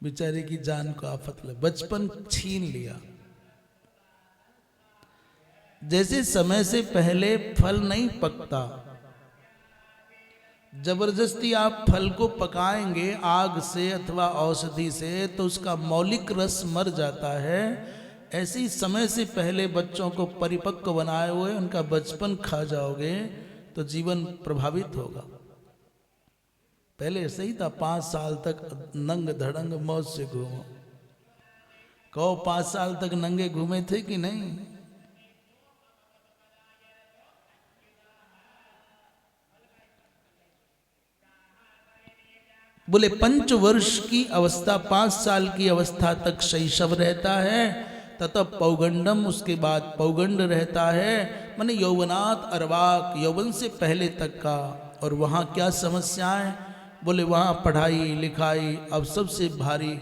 बेचारे की जान को आफत लग, बचपन छीन लिया। जैसे समय से पहले फल नहीं पकता, जबरदस्ती आप फल को पकाएंगे आग से अथवा औषधि से तो उसका मौलिक रस मर जाता है। ऐसे ही समय से पहले बच्चों को परिपक्व बनाए हुए उनका बचपन खा जाओगे तो जीवन प्रभावित होगा। पहले सही था, 5 साल तक नंग धड़ंग मौज से घूमो। कहो 5 साल तक नंगे घूमे थे कि नहीं? बोले 5 वर्ष की अवस्था, 5 साल की अवस्था तक शैशव रहता है, तथा पौगंडम उसके बाद पौगंड रहता है, माने यौवनात् अर्वाक, यौवन से पहले तक का। और वहाँ क्या समस्याएं, बोले वहाँ पढ़ाई लिखाई। अब सबसे भारी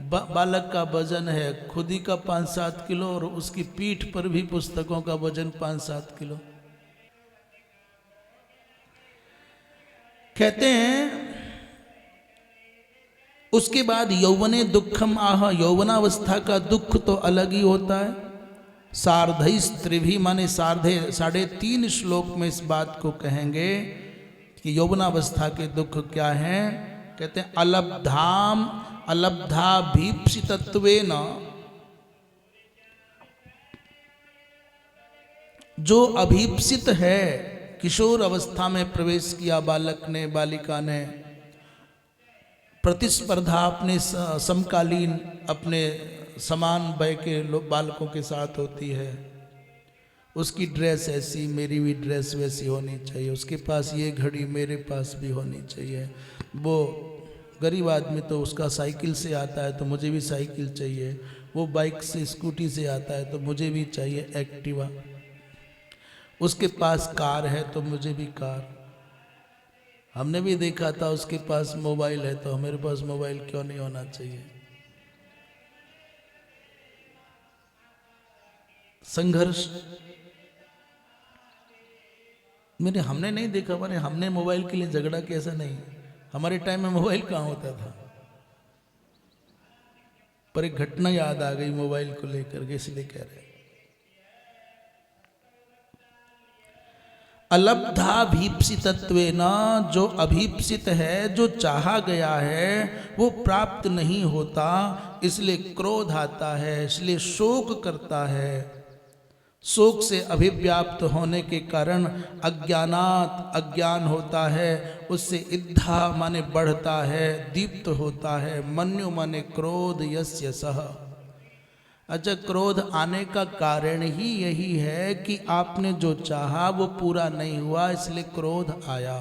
बालक का वजन है खुद ही का 5-7 किलो, और उसकी पीठ पर भी पुस्तकों का वजन 5-7 किलो। कहते हैं उसके बाद यौवने दुखम आह, यौवनावस्था का दुख तो अलग ही होता है। सार्धई स्त्रिभी माने 3.5 श्लोक में इस बात को कहेंगे कि यौवनावस्था के दुख क्या हैं। कहते हैं अलब्धाम अलब्धा भीप्सितत्वेन, जो अभीप्सित है, किशोर अवस्था में प्रवेश किया बालक ने बालिका ने, प्रतिस्पर्धा अपने समकालीन अपने समान वय के बालकों के साथ होती है। उसकी ड्रेस ऐसी, मेरी भी ड्रेस वैसी होनी चाहिए, उसके पास ये घड़ी मेरे पास भी होनी चाहिए। वो गरीब आदमी तो उसका साइकिल से आता है तो मुझे भी साइकिल चाहिए, वो बाइक से स्कूटी से आता है तो मुझे भी चाहिए एक्टिवा, उसके पास कार है तो मुझे भी कार। हमने भी देखा था उसके पास मोबाइल है तो मेरे पास मोबाइल क्यों नहीं होना चाहिए। संघर्ष हमने नहीं देखा, मैंने हमने मोबाइल के लिए झगड़ा कैसा नहीं, हमारे टाइम में मोबाइल कहाँ होता था। पर एक घटना याद आ गई मोबाइल को लेकर के, इसलिए कह रहे अलब्धाभीप्सितत्वेन, जो अभीप्सित है, जो चाहा गया है वो प्राप्त नहीं होता, इसलिए क्रोध आता है, इसलिए शोक करता है। शोक से अभिव्याप्त होने के कारण अज्ञानात, अज्ञान होता है, उससे इद्धा माने बढ़ता है, दीप्त होता है। मन्यु माने क्रोध, यस्य सह। अच्छा, क्रोध आने का कारण ही यही है कि आपने जो चाहा वो पूरा नहीं हुआ, इसलिए क्रोध आया।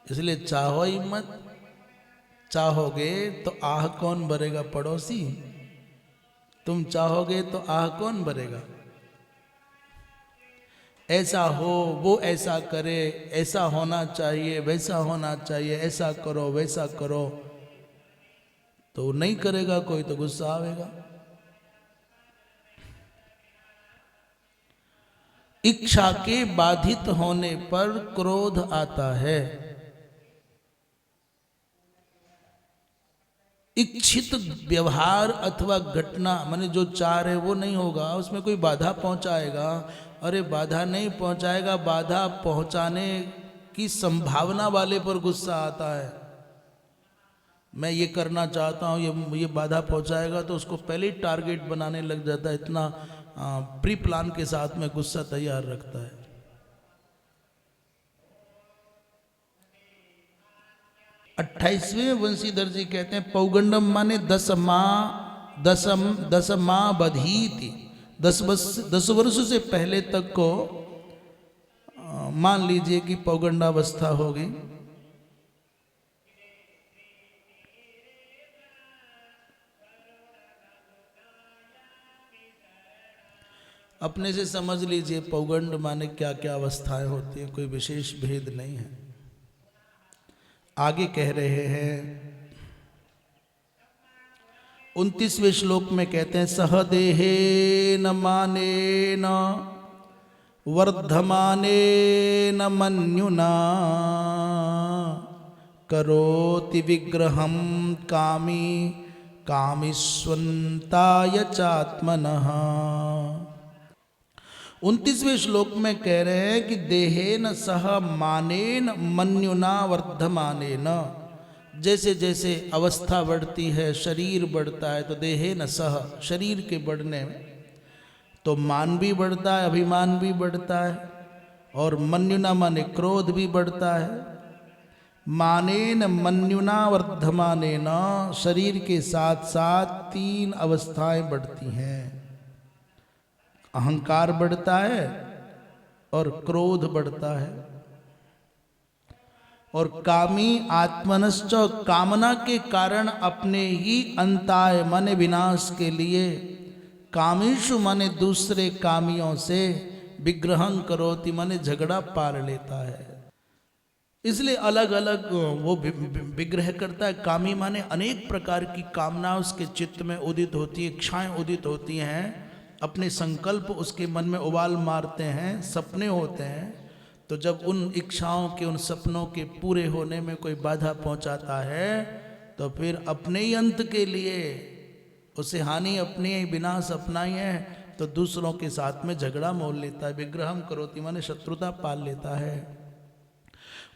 इसलिए चाहो ही मत, चाहोगे तो आह कौन भरेगा? पड़ोसी। तुम चाहोगे तो आह कौन भरेगा? ऐसा हो, वो ऐसा करे, ऐसा होना चाहिए, वैसा होना चाहिए, ऐसा करो, वैसा करो, तो नहीं करेगा कोई तो गुस्सा आवेगा। इच्छा के बाधित होने पर क्रोध आता है। इच्छित व्यवहार अथवा घटना माने जो चाह रहे वो नहीं होगा, उसमें कोई बाधा पहुंचाएगा। अरे बाधा नहीं पहुंचाएगा, बाधा पहुंचाने की संभावना वाले पर गुस्सा आता है। मैं ये करना चाहता हूँ, ये बाधा पहुंचाएगा, तो उसको पहले ही टारगेट बनाने लग जाता है। इतना प्री प्लान के साथ में गुस्सा तैयार रखता है। 28वें वंशीधर जी कहते हैं पौगंडम माने 10 माह बधीति, 10 वर्ष से पहले तक को मान लीजिए कि पौगंडावस्था होगी। अपने से समझ लीजिए पौगंड माने क्या क्या अवस्थाएं होती हैं, कोई विशेष भेद नहीं है। आगे कह रहे हैं 29वें श्लोक में कहते हैं सहदेहे न माने न वर्धमाने न मन्युना करोति विग्रहम कामी कामिष्वन्ताय चात्मनः। 29वें श्लोक में कह रहे हैं कि देहेन सह मानेन मन्युना वर्धमानेन, जैसे जैसे अवस्था बढ़ती है, शरीर बढ़ता है, तो देहेन सह शरीर के बढ़ने में तो मान भी बढ़ता है, अभिमान भी बढ़ता है, और मन्युना माने क्रोध भी बढ़ता है। मानेन मन्युना वर्धमानेन, शरीर के साथ साथ 3 अवस्थाएं बढ़ती हैं। अहंकार बढ़ता है और क्रोध बढ़ता है, और कामी आत्मनश्च, कामना के कारण अपने ही अंताय माने विनाश के लिए, कामीषु माने दूसरे कामियों से, विग्रहं करोति माने झगड़ा पार लेता है। इसलिए अलग अलग वो विग्रह करता है। कामी माने अनेक प्रकार की कामना उसके चित्त में उदित होती है, इच्छाएं उदित होती हैं, अपने संकल्प उसके मन में उबाल मारते हैं, सपने होते हैं। तो जब उन इच्छाओं के, उन सपनों के पूरे होने में कोई बाधा पहुंचाता है, तो फिर अपने ही अंत के लिए उसे हानि अपनी है, विनाश अपना ही है, तो दूसरों के साथ में झगड़ा मोल लेता है। विग्रहम करोति माने शत्रुता पाल लेता है।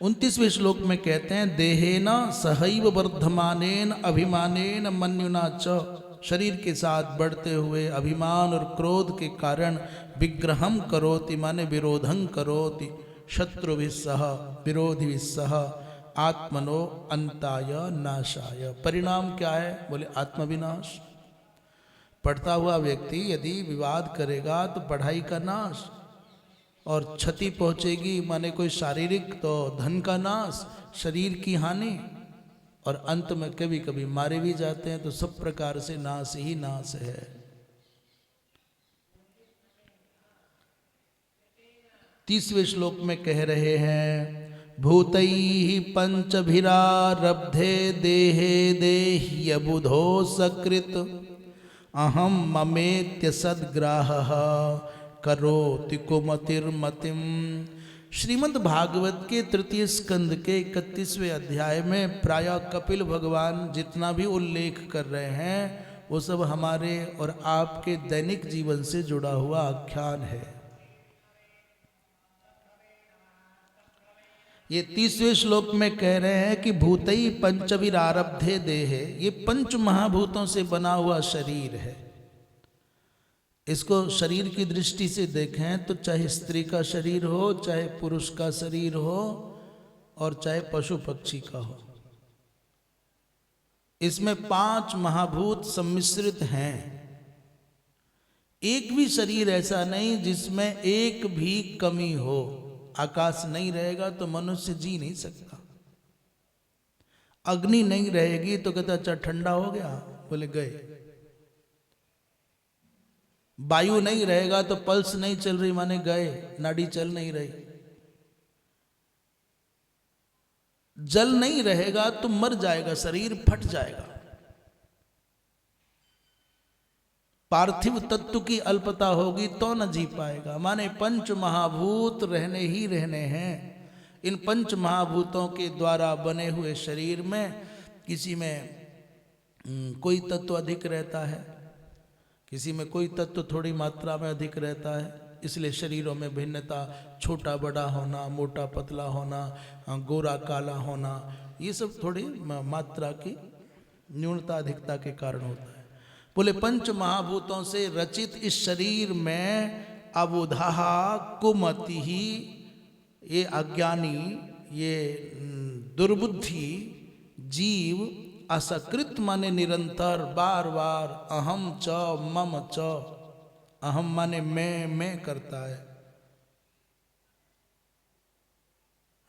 29वें श्लोक में कहते हैं देहेन सहैव वर्धमानेन अभिमानेन मन्युना च, शरीर के साथ बढ़ते हुए अभिमान और क्रोध के कारण विग्रहम करोति माने विरोधं करोति, शत्रुभिः सह विरोधिभिः सह, आत्मनो अंताय नाशाय। परिणाम क्या है? बोले आत्मविनाश। पढ़ता हुआ व्यक्ति यदि विवाद करेगा तो पढ़ाई का नाश, और क्षति पहुंचेगी माने कोई शारीरिक तो धन का नाश, शरीर की हानि, और अंत में कभी कभी मारे भी जाते हैं। तो सब प्रकार से नाश ही नाश है। 30वें श्लोक में कह रहे हैं, भूतैः पंचभिरारब्धे देहे देह्य बुधो सकृत अहम ममेत्य सद्ग्राहः करोति कुमतिर्मतिम। श्रीमद् भागवत के तृतीय स्कंद के 31वें अध्याय में प्रायः कपिल भगवान जितना भी उल्लेख कर रहे हैं वो सब हमारे और आपके दैनिक जीवन से जुड़ा हुआ आख्यान है। ये 30वें श्लोक में कह रहे हैं कि भूतई पंचविरारब्धे देहे, ये पंच महाभूतों से बना हुआ शरीर है। इसको शरीर की दृष्टि से देखें तो चाहे स्त्री का शरीर हो, चाहे पुरुष का शरीर हो, और चाहे पशु पक्षी का हो, इसमें 5 महाभूत सम्मिश्रित हैं। एक भी शरीर ऐसा नहीं जिसमें एक भी कमी हो। आकाश नहीं रहेगा तो मनुष्य जी नहीं सकता। अग्नि नहीं रहेगी तो कहता अच्छा ठंडा हो गया, बोले गए। वायु नहीं रहेगा तो पल्स नहीं चल रही माने गए, नाड़ी चल नहीं रही। जल नहीं रहेगा तो मर जाएगा, शरीर फट जाएगा। पार्थिव तत्व की अल्पता होगी तो न जी पाएगा। माने पंच महाभूत रहने ही रहने हैं। इन पंच महाभूतों के द्वारा बने हुए शरीर में किसी में कोई तत्व अधिक रहता है, किसी में कोई तत्व थोड़ी मात्रा में अधिक रहता है। इसलिए शरीरों में भिन्नता, छोटा बड़ा होना, मोटा पतला होना, गोरा काला होना, ये सब थोड़ी मात्रा की न्यूनता अधिकता के कारण होता है। बोले पंच महाभूतों से रचित इस शरीर में अबुधा कुमति ही, ये अज्ञानी, ये दुर्बुद्धि जीव असकृत माने निरंतर बार बार अहम च मम च, अहम माने मैं करता है।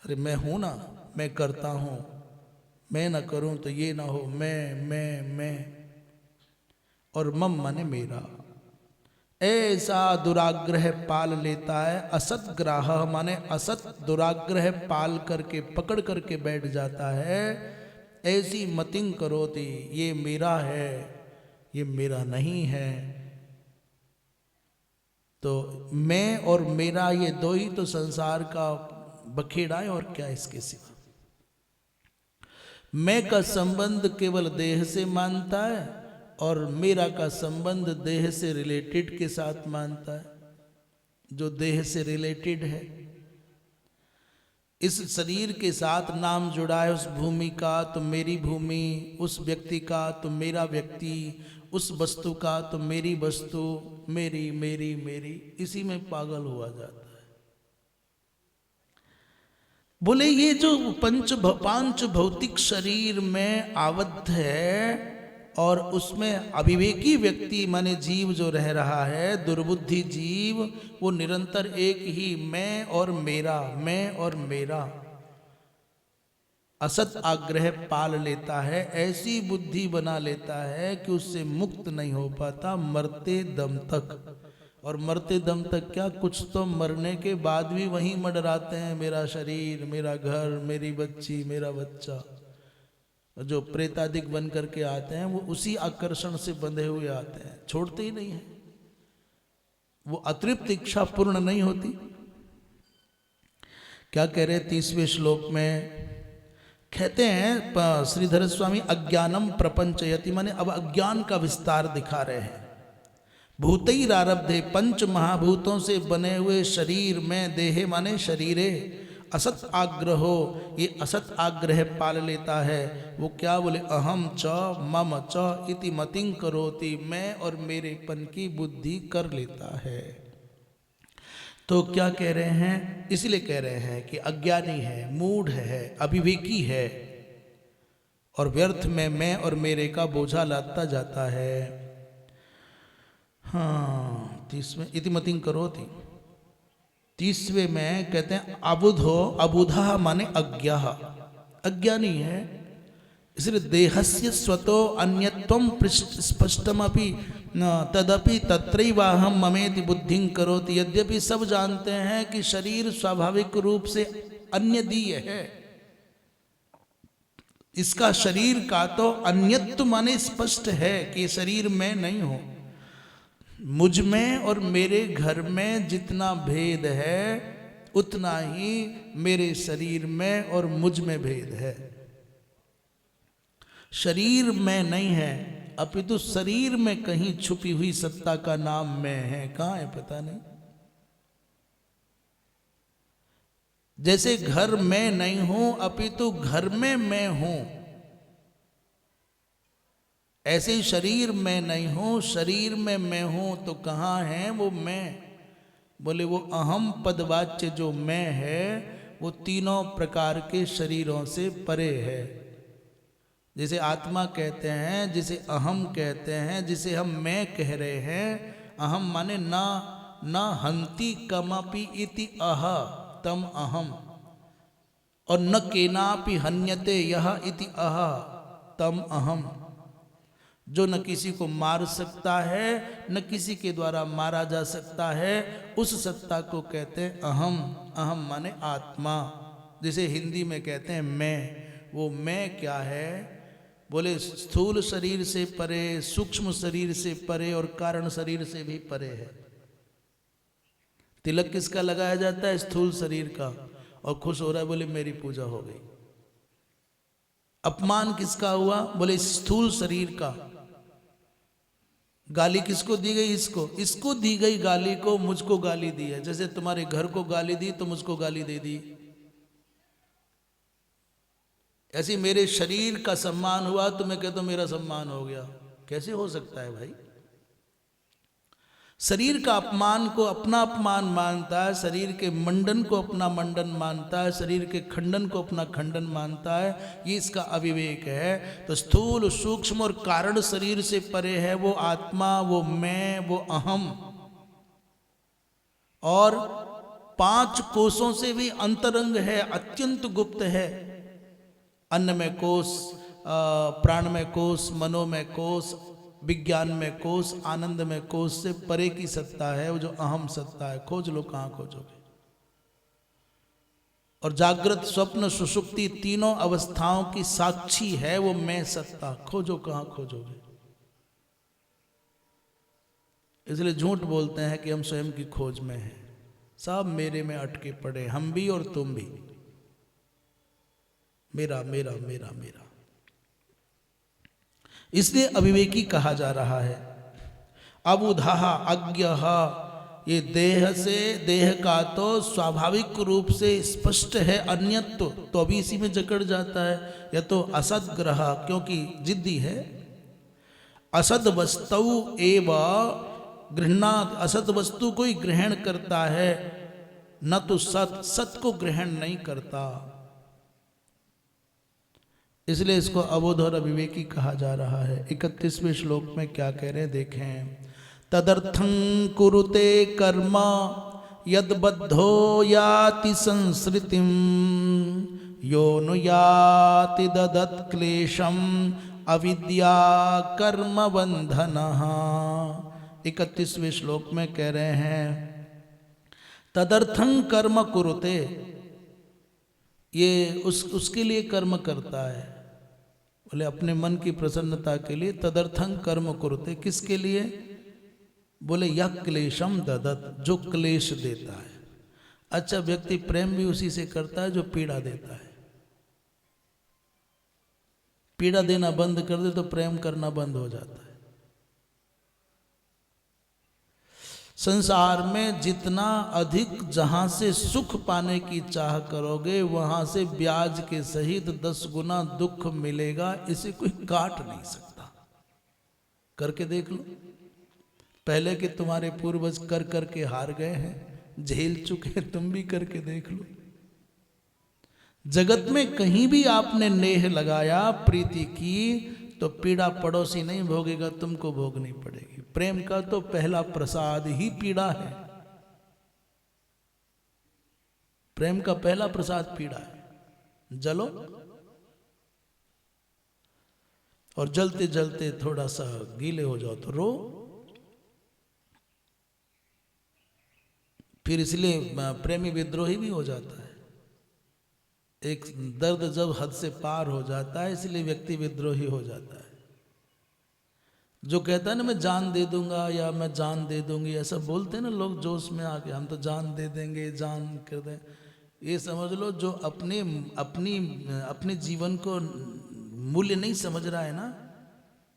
अरे मैं हूं ना, मैं करता हूं, मैं ना करूं तो ये ना हो, मैं, और मम माने मेरा। ऐसा दुराग्रह पाल लेता है। असत ग्राह माने असत दुराग्रह पाल करके पकड़ करके बैठ जाता है। ऐसी मतिंग करोति, ये मेरा है, ये मेरा नहीं है। तो मैं और मेरा ये दो ही तो संसार का बखेड़ा है, और क्या इसके सिवा। मैं का संबंध केवल देह से मानता है, और मेरा का संबंध देह से रिलेटेड के साथ मानता है। जो देह से रिलेटेड है, इस शरीर के साथ नाम जुड़ा है, उस भूमि का तो मेरी भूमि, उस व्यक्ति का तो मेरा व्यक्ति, उस वस्तु का तो मेरी वस्तु, मेरी मेरी मेरी, इसी में पागल हुआ जाता है। बोले ये जो पांच भौतिक शरीर में आबद्ध है, और उसमें अविवेकी व्यक्ति माने जीव जो रह रहा है, दुर्बुद्धि जीव, वो निरंतर एक ही मैं और मेरा असत आग्रह पाल लेता है। ऐसी बुद्धि बना लेता है कि उससे मुक्त नहीं हो पाता मरते दम तक। और मरते दम तक क्या, कुछ तो मरने के बाद भी वहीं मंडराते हैं, मेरा शरीर, मेरा घर, मेरी बच्ची, मेरा बच्चा। जो प्रेतादिक बन करके आते हैं वो उसी आकर्षण से बंधे हुए आते हैं, छोड़ते ही नहीं है। वो अतृप्त इच्छा पूर्ण नहीं होती। क्या कह रहे 30वें श्लोक में? कहते हैं श्रीधर स्वामी, अज्ञानम प्रपंचयति, माने अब अज्ञान का विस्तार दिखा रहे हैं। भूतैरारब्धे, पंच महाभूतों से बने हुए शरीर में, देहे माने शरीरे, असत आग्रहो, ये असत आग्रह पाल लेता है। वो क्या बोले, अहम च मम च इति मतिं करोति, मैं और मेरेपन की बुद्धि कर लेता है। तो क्या कह रहे हैं, इसलिए कह रहे हैं कि अज्ञानी है, मूढ़ है, अविवेकी है और व्यर्थ में मैं और मेरे का बोझा लादता जाता है। हाँ, 30वें इतिमतिं करोति, 30वें में कहते हैं अबुधो, अबुधा माने अज्ञा, अज्ञानी है। इसलिए देहस्य स्वतो अन्यत्वम स्पष्टमपि तदपि तत्रैवाहम ममेति बुद्धिं करोति। यद्यपि सब जानते हैं कि शरीर स्वाभाविक रूप से अन्यदीय है, इसका शरीर का तो अन्यत्व माने स्पष्ट है कि शरीर में नहीं हो। मुझ में और मेरे घर में जितना भेद है उतना ही मेरे शरीर में और मुझ में भेद है। शरीर में नहीं है, अपितु शरीर में कहीं छुपी हुई सत्ता का नाम मैं है। कहाँ है पता नहीं। जैसे घर में नहीं हूं अपितु घर में मैं हूं, ऐसे ही शरीर में नहीं हूं, शरीर में मैं हूं। तो कहाँ है वो मैं? बोले वो अहम पदवाच्य जो मैं है वो तीनों प्रकार के शरीरों से परे है। जिसे आत्मा कहते हैं, जिसे अहम कहते हैं, जिसे हम मैं कह रहे हैं। अहम माने ना हंति कमपि इति अह तम अहम, और न केनापि हन्यते यह इति अह तम अहम। जो न किसी को मार सकता है, न किसी के द्वारा मारा जा सकता है, उस सत्ता को कहते हैं अहम। अहम माने आत्मा, जिसे हिंदी में कहते हैं मैं। वो मैं क्या है? बोले स्थूल शरीर से परे, सूक्ष्म शरीर से परे और कारण शरीर से भी परे है। तिलक किसका लगाया जाता है? स्थूल शरीर का, और खुश हो रहा है, बोले मेरी पूजा हो गई। अपमान किसका हुआ? बोले स्थूल शरीर का। गाली किसको दी गई? इसको दी गई गाली को, मुझको गाली दी है। जैसे तुम्हारे घर को गाली दी तो मुझको गाली दे दी। ऐसे मेरे शरीर का सम्मान हुआ तो मैं कहता हूं मेरा सम्मान हो गया। कैसे हो सकता है भाई? शरीर का अपमान को अपना अपमान मानता है, शरीर के मंडन को अपना मंडन मानता है, शरीर के खंडन को अपना खंडन मानता है। ये इसका अविवेक है। तो स्थूल, सूक्ष्म और कारण शरीर से परे है वो आत्मा, वो मैं, वो अहम। और 5 कोशों से भी अंतरंग है, अत्यंत गुप्त है। अन्न में कोश, प्राण में कोश, मनो में कोश, विज्ञान में कोश, आनंद में कोश से परे की सत्ता है वो जो अहम सत्ता है। खोज लो, कहां खोजोगे? और जागृत, स्वप्न, सुषुप्ति तीनों अवस्थाओं की साक्षी है वो मैं सत्ता। खोजो, कहां खोजोगे? इसलिए झूठ बोलते हैं कि हम स्वयं की खोज में हैं। सब मेरे में अटके पड़े, हम भी और तुम भी। मेरा मेरा मेरा मेरा। इसलिए अविवेकी कहा जा रहा है। अबुधः अज्ञः, ये देह से, देह का तो स्वाभाविक रूप से स्पष्ट है अन्यत्व, तो अभी इसी में जकड़ जाता है। या तो असद्ग्रह, क्योंकि जिद्दी है। असद वस्तु एव गृह्णात्, असद वस्तु को ही ग्रहण करता है, न तो सत को ग्रहण नहीं करता। इसलिए इसको अबोध और अविवेकी कहा जा रहा है। 31वें श्लोक में क्या कह रहे हैं देखें। तदर्थं कुरुते कर्म यद्बद्धो याति संसृतिम यो नु याति ददत् क्लेशम अविद्या कर्म बंधनः। 31वें श्लोक में कह रहे हैं तदर्थं कर्म कुरुते, ये उसके लिए कर्म करता है। बोले अपने मन की प्रसन्नता के लिए। तदर्थं कर्म कुरुते, किसके लिए? बोले यह क्लेशम ददत, जो क्लेश देता है। अच्छा, व्यक्ति प्रेम भी उसी से करता है जो पीड़ा देता है। पीड़ा देना बंद कर दे तो प्रेम करना बंद हो जाता है। संसार में जितना अधिक जहां से सुख पाने की चाह करोगे वहां से ब्याज के सहित 10 गुना दुख मिलेगा। इसे कोई काट नहीं सकता। करके देख लो। पहले के तुम्हारे पूर्वज कर कर के हार गए हैं, झेल चुके हैं, तुम भी करके देख लो। जगत में कहीं भी आपने नेह लगाया प्रीति की तो पीड़ा पड़ोसी नहीं भोगेगा, तुमको भोगनी पड़ेगी। प्रेम का तो पहला प्रसाद ही पीड़ा है। प्रेम का पहला प्रसाद पीड़ा है। जलो और जलते जलते थोड़ा सा गीले हो जाओ तो रो। फिर इसलिए प्रेमी विद्रोही भी हो जाता है। एक दर्द जब हद से पार हो जाता है इसलिए व्यक्ति विद्रोही हो जाता है। जो कहता है ना मैं जान दे दूंगा या मैं जान दे दूंगी, ऐसा बोलते हैं ना लोग जोश में आके, हम तो जान दे देंगे, जान कर दें। ये समझ लो जो अपने जीवन को मूल्य नहीं समझ रहा है ना,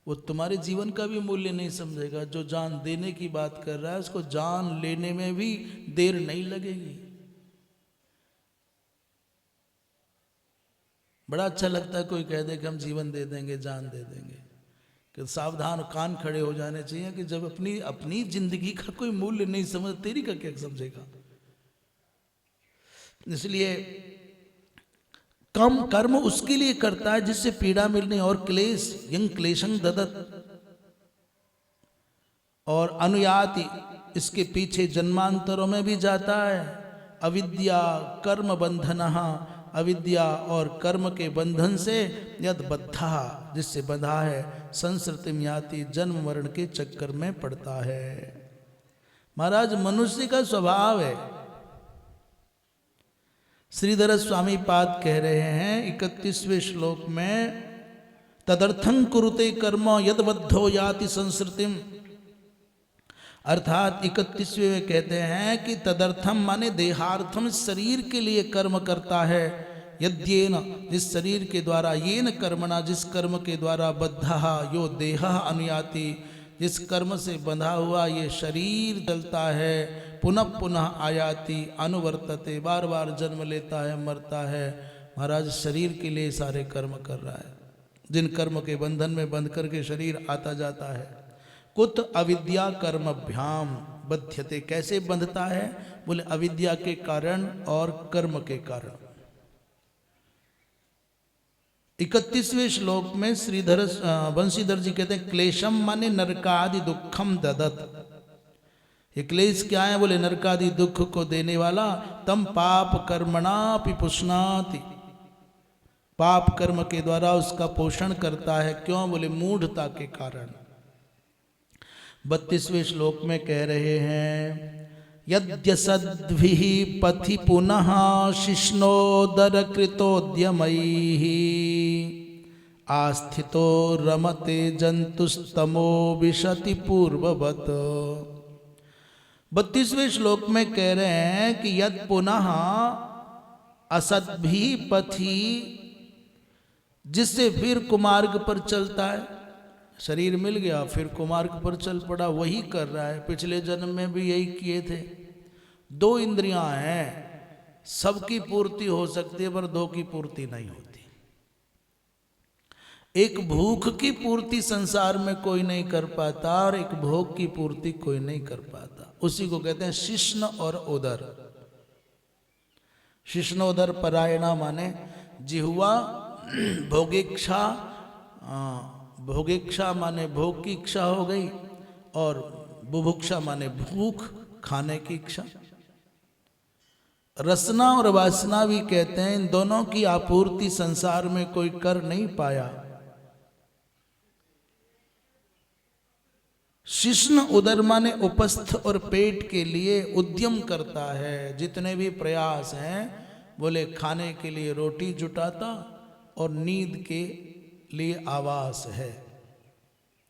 वो तुम्हारे जीवन का भी मूल्य नहीं समझेगा। जो जान देने की बात कर रहा है उसको जान लेने में भी देर नहीं लगेगी। बड़ा अच्छा लगता है कोई कह दे कि हम जीवन दे देंगे, जान दे देंगे, कि सावधान कान खड़े हो जाने चाहिए कि जब अपनी जिंदगी का कोई मूल्य नहीं समझ, तेरी का क्या समझेगा। इसलिए कम कर्म उसके लिए करता है जिससे पीड़ा मिलने, और क्लेश यंग क्लेशं ददत, और अनुयाति इसके पीछे जन्मांतरों में भी जाता है। अविद्या कर्म बंधनः, अविद्या और कर्म के बंधन से यद बद्धा जिससे बंधा है, संसृतिम याति जन्म मरण के चक्कर में पड़ता है। महाराज मनुष्य का स्वभाव है। श्रीधर स्वामी पाद कह रहे हैं 31वें श्लोक में, तदर्थं कुरुते कर्म यद बद्धो याति संसृतिम, अर्थात 31वें में कहते हैं कि तदर्थम माने देहार्थम, शरीर के लिए कर्म करता है। यद्येन जिस शरीर के द्वारा, येन कर्मणा जिस कर्म के द्वारा, बद्धा यो देह अनुयाति जिस कर्म से बंधा हुआ ये शरीर चलता है, पुनः पुनः आयाति अनुवर्तते बार बार जन्म लेता है, मरता है। महाराज शरीर के लिए सारे कर्म कर रहा है, जिन कर्म के बंधन में बंध करके शरीर आता जाता है। कुत अविद्या कर्मभ्याम बध्यते, कैसे बंधता है, बोले अविद्या के कारण और कर्म के कारण। 31वें श्लोक में श्रीधर बंशीधर जी कहते हैं क्लेशम माने नरकादि दुखम ददत। ये क्लेश क्या है, बोले नरकादि दुख को देने वाला। तम पाप कर्मणा पिपुष्णाति, पाप कर्म के द्वारा उसका पोषण करता है। क्यों, बोले मूढ़ता के कारण। 32वें श्लोक में कह रहे हैं, यद्यसद्भिः पथि पुनः शिष्णोदर कृतोद्यमैः, आस्थितो रमते जंतुस्तमो विशति पूर्ववत। 32वें श्लोक में कह रहे हैं कि यद पुनः असद्भिः पथि, जिससे फिर कुमार्ग पर चलता है, शरीर मिल गया फिर कुमार्ग पर चल पड़ा, वही कर रहा है। पिछले जन्म में भी यही किए थे। 2 इंद्रियां हैं, सबकी पूर्ति हो सकती है पर 2 की पूर्ति नहीं होती। एक भूख की पूर्ति संसार में कोई नहीं कर पाता और एक भोग की पूर्ति कोई नहीं कर पाता। उसी को कहते हैं शिश्न और उदर। शिश्नोदर परायणा माने जिह्वा भोगेक्षा, भोगेक्षा माने भोग की इच्छा हो गई, और बुभुक्षा माने भूख खाने की इच्छा। रसना और वासना भी कहते हैं, इन दोनों की आपूर्ति संसार में कोई कर नहीं पाया। शिश्न उदर माने उपस्थ और पेट के लिए उद्यम करता है। जितने भी प्रयास हैं, बोले खाने के लिए रोटी जुटाता और नींद के लिए आवास है।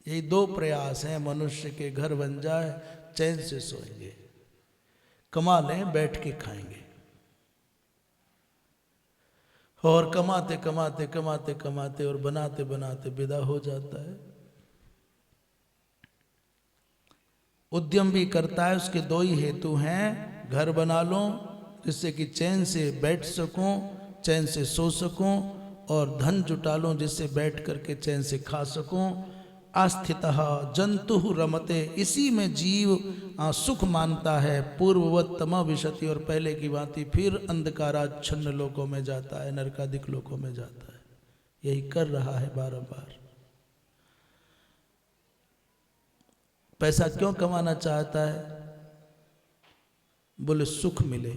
यही 2 प्रयास हैं, मनुष्य के घर बन जाए, चैन से सोएंगे, कमा लें, बैठ के खाएंगे। और कमाते कमाते कमाते कमाते और बनाते बनाते विदा हो जाता है। उद्यम भी करता है, उसके 2 ही हेतु हैं, घर बना लो जिससे कि चैन से बैठ सकूं, चैन से सो सकूं, और धन जुटा लो जिससे बैठ करके चैन से खा सकूं। आस्थितः जंतु रमते, इसी में जीव सुख मानता है। पूर्ववत तमा विशति, और पहले की भांति फिर अंधकाराच्छन्न लोकों में जाता है, नरकादिक लोकों में जाता है। यही कर रहा है बारंबार। पैसा क्यों कमाना चाहता है? बोले सुख मिले।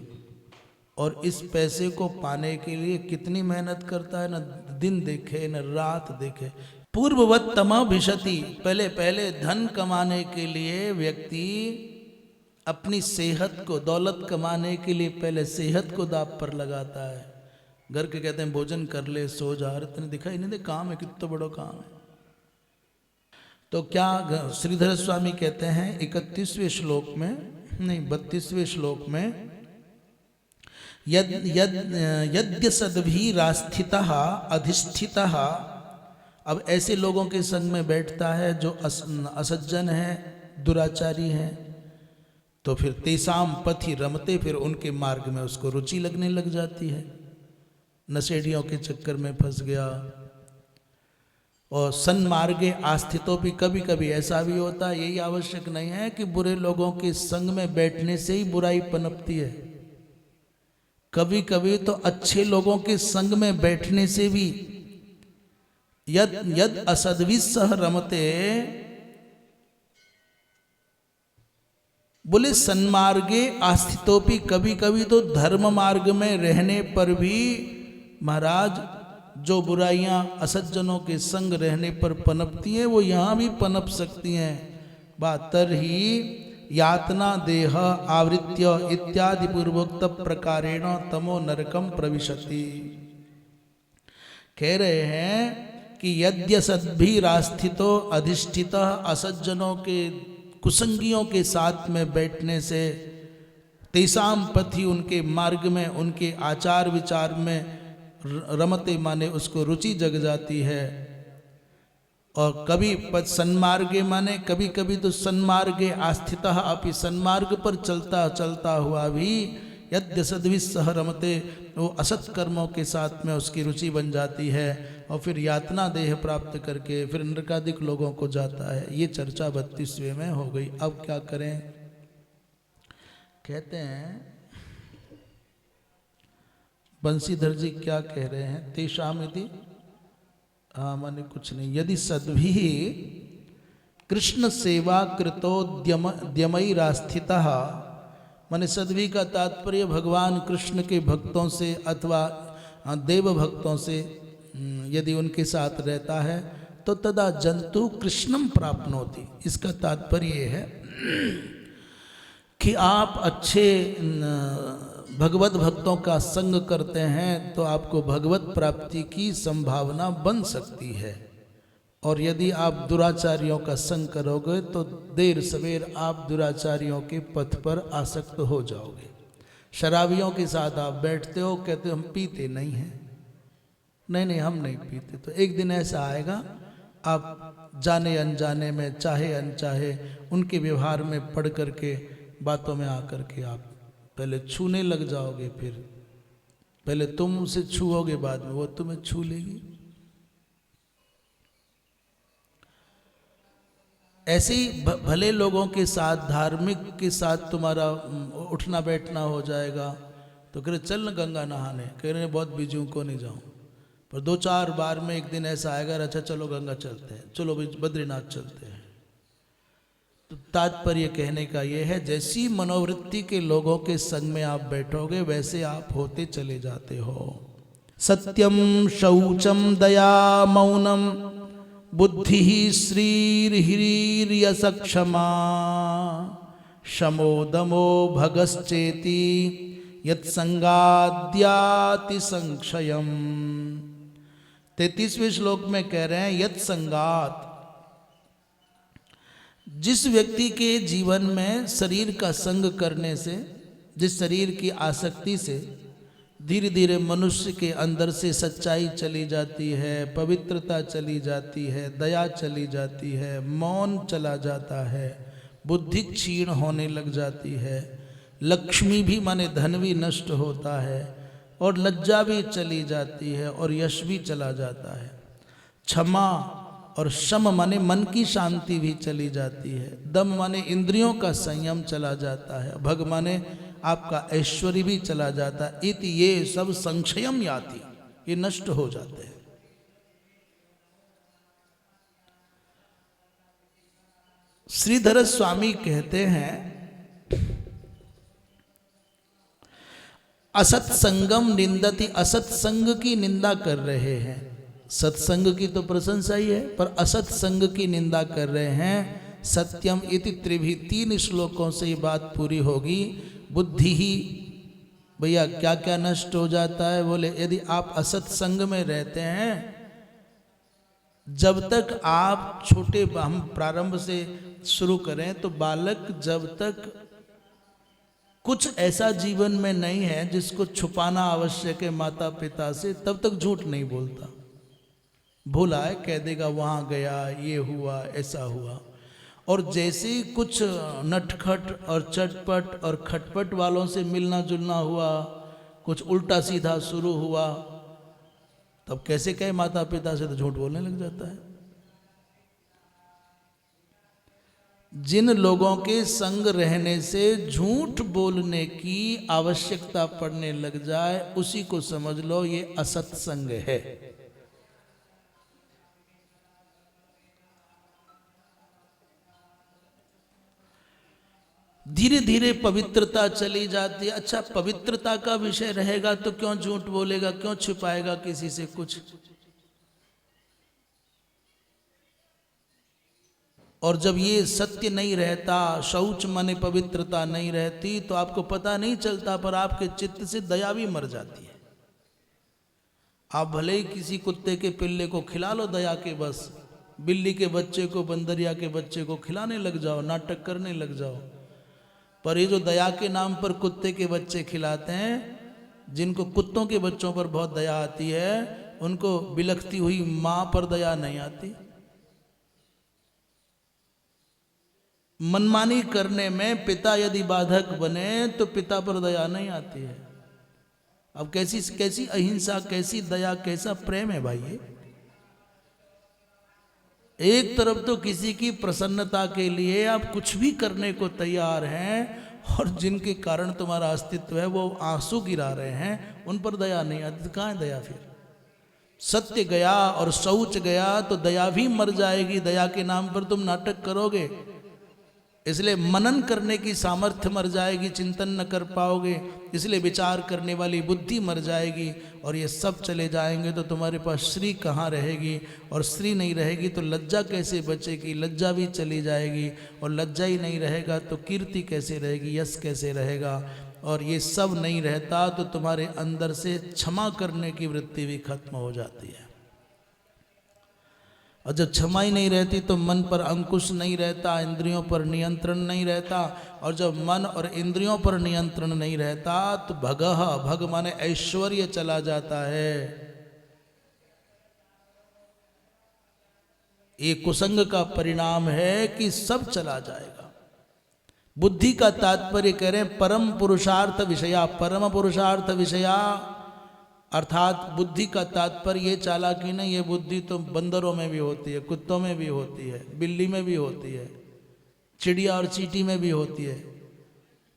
और इस पैसे को पाने के लिए कितनी मेहनत करता है, न दिन देखे न रात देखे। पूर्ववत तमा भिषति, पहले पहले धन कमाने के लिए व्यक्ति अपनी सेहत को, दौलत कमाने के लिए पहले सेहत को दांव पर लगाता है। घर के कहते हैं भोजन कर ले, सो जा, इतने दिखाई नहीं दे, काम है, कितना बड़ा काम है। तो क्या श्रीधर स्वामी कहते हैं 31वें श्लोक में, नहीं 32वें श्लोक में, यद्य सद्भिरास्थितः अधिष्ठितः। अब ऐसे लोगों के संग में बैठता है जो असज्जन है, दुराचारी है, तो फिर तेसाम पथि रमते, फिर उनके मार्ग में उसको रुचि लगने लग जाती है। नशेड़ियों के चक्कर में फंस गया। और सन्मार्गे आस्थितों भी, कभी कभी ऐसा भी होता है, यही आवश्यक नहीं है कि बुरे लोगों के संग में बैठने से ही बुराई पनपती है। कभी कभी तो अच्छे लोगों के संग में बैठने से भी, यद असद्भिः रमते, बोले सन्मार्गे आस्थितोपि, कभी कभी तो धर्म मार्ग में रहने पर भी महाराज जो बुराइयां असज्जनों के संग रहने पर पनपती हैं, वो यहां भी पनप सकती हैं। बातर ही यातना देह आवृत्य इत्यादि पूर्वोक्त प्रकारेण तमो नरकम प्रविशति। कह रहे हैं कि यद्य सद्भिरास्थितो अधिष्ठितः, असज्जनों के, कुसंगियों के साथ में बैठने से, तेसाम पथि, उनके मार्ग में, उनके आचार विचार में रमते माने उसको रुचि जग जाती है। और कभी सन्मार्गे माने कभी कभी तो सन्मार्गे आस्थितः अपि, सन्मार्ग पर चलता चलता हुआ भी यद्य सद्भिः रमते, वो असत कर्मों के साथ में उसकी रुचि बन जाती है। और फिर यातना देह प्राप्त करके फिर नरकादिक लोगों को जाता है। ये चर्चा 32वें में हो गई। अब क्या करें? कहते हैं बंसीधर जी क्या कह रहे हैं, तेषाम यदि, हाँ माने कुछ नहीं, यदि सद्भिः कृष्ण सेवा कृतो द्यमैरास्थितः, माने सद्भिः का तात्पर्य भगवान कृष्ण के भक्तों से अथवा देव भक्तों से यदि उनके साथ रहता है तो तदा जंतु कृष्णम प्राप्नोति। इसका तात्पर्य है कि आप अच्छे भगवत भक्तों का संग करते हैं तो आपको भगवत प्राप्ति की संभावना बन सकती है। और यदि आप दुराचारियों का संग करोगे तो देर सवेर आप दुराचारियों के पथ पर आसक्त हो जाओगे। शराबियों के साथ आप बैठते हो, कहते हो हम पीते नहीं हैं, नहीं हम नहीं पीते। तो एक दिन ऐसा आएगा आप जाने अनजाने में, चाहे अनचाहे, उनके व्यवहार में पढ़ करके, बातों में आकर के आप पहले छूने लग जाओगे। फिर पहले तुम उसे छूओगे, बाद में वो तुम्हें छू लेगी। ऐसे ही भले लोगों के साथ, धार्मिक के साथ तुम्हारा उठना बैठना हो जाएगा तो कह रहे चल न गंगा नहाने, कह रहे बहुत बिजी हूं को नहीं जाऊं। पर 2-4 बार में एक दिन ऐसा आएगा, अच्छा चलो गंगा चलते हैं, चलो बद्रीनाथ चलते हैं। तो तात्पर्य कहने का यह है, जैसी मनोवृत्ति के लोगों के संग में आप बैठोगे वैसे आप होते चले जाते हो। सत्यम शौचम दया मौनम बुद्धि श्रीर्हिरीर्यस क्षमा शमोदमो भगश्चेति यत्संगाद्याति संक्षयम। 33वें श्लोक में कह रहे हैं यत्संगात, जिस व्यक्ति के जीवन में शरीर का संग करने से, जिस शरीर की आसक्ति से धीरे धीरे मनुष्य के अंदर से सच्चाई चली जाती है, पवित्रता चली जाती है, दया चली जाती है, मौन चला जाता है, बुद्धि क्षीण होने लग जाती है, लक्ष्मी भी माने धन भी नष्ट होता है, और लज्जा भी चली जाती है, और यश भी चला जाता है। क्षमा और शम माने मन की शांति भी चली जाती है, दम माने इंद्रियों का संयम चला जाता है, भग माने आपका ऐश्वर्य भी चला जाता है। इति ये सब संक्षयम याति, ये नष्ट हो जाते हैं। श्रीधर स्वामी कहते हैं असत्संगम निंदति, असत्संग की निंदा कर रहे हैं। सत्संग की तो प्रशंसा ही है, पर असत्संग की निंदा कर रहे हैं। सत्यम इति त्रिभि, 3 श्लोकों से ये बात पूरी होगी। बुद्धि ही, भैया क्या क्या नष्ट हो जाता है? बोले यदि आप असत्संग में रहते हैं, जब तक आप छोटे, हम प्रारंभ से शुरू करें तो बालक जब तक कुछ ऐसा जीवन में नहीं है जिसको छुपाना आवश्यक है माता पिता से, तब तक झूठ नहीं बोलता। भूला है कह देगा वहाँ गया, ये हुआ, ऐसा हुआ। और जैसे ही कुछ नटखट और चटपट और खटपट वालों से मिलना जुलना हुआ, कुछ उल्टा सीधा शुरू हुआ, तब कैसे कहे माता पिता से, तो झूठ बोलने लग जाता है। जिन लोगों के संग रहने से झूठ बोलने की आवश्यकता पड़ने लग जाए, उसी को समझ लो ये असत्संग है। धीरे धीरे पवित्रता चली जाती है। अच्छा, पवित्रता का विषय रहेगा तो क्यों झूठ बोलेगा, क्यों छुपाएगा किसी से कुछ? और जब ये सत्य नहीं रहता, शौच माने पवित्रता नहीं रहती, तो आपको पता नहीं चलता, पर आपके चित्त से दया भी मर जाती है। आप भले ही किसी कुत्ते के पिल्ले को खिला लो दया के बस, बिल्ली के बच्चे को, बंदरिया के बच्चे को खिलाने लग जाओ, नाटक करने लग जाओ, पर ये जो दया के नाम पर कुत्ते के बच्चे खिलाते हैं, जिनको कुत्तों के बच्चों पर बहुत दया आती है, उनको बिलखती हुई माँ पर दया नहीं आती। मनमानी करने में पिता यदि बाधक बने तो पिता पर दया नहीं आती है। अब कैसी कैसी अहिंसा, कैसी दया, कैसा प्रेम है भाई ये। एक तरफ तो किसी की प्रसन्नता के लिए आप कुछ भी करने को तैयार हैं, और जिनके कारण तुम्हारा अस्तित्व है वो आंसू गिरा रहे हैं, उन पर दया नहीं आती। कहाँ है दया फिर? सत्य गया और शौच गया तो दया भी मर जाएगी। दया के नाम पर तुम नाटक करोगे, इसलिए मनन करने की सामर्थ्य मर जाएगी, चिंतन न कर पाओगे, इसलिए विचार करने वाली बुद्धि मर जाएगी। और ये सब चले जाएंगे तो तुम्हारे पास श्री कहाँ रहेगी? और श्री नहीं रहेगी तो लज्जा कैसे बचेगी? लज्जा भी चली जाएगी, और लज्जा ही नहीं रहेगा तो कीर्ति कैसे रहेगी, यश कैसे रहेगा? और ये सब नहीं रहता तो तुम्हारे अंदर से क्षमा करने की वृत्ति भी खत्म हो जाती है। और जब क्षमा ही नहीं रहती तो मन पर अंकुश नहीं रहता, इंद्रियों पर नियंत्रण नहीं रहता, और जब मन और इंद्रियों पर नियंत्रण नहीं रहता तो भगह, भग माने ऐश्वर्य चला जाता है। ये कुसंग का परिणाम है कि सब चला जाएगा। बुद्धि का तात्पर्य कह रहे हैं परम पुरुषार्थ विषया, परम पुरुषार्थ विषया, अर्थात बुद्धि का तात्पर्य ये चालाकी नहीं, ये बुद्धि तो बंदरों में भी होती है, कुत्तों में भी होती है, बिल्ली में भी होती है, चिड़िया और चींटी में भी होती है,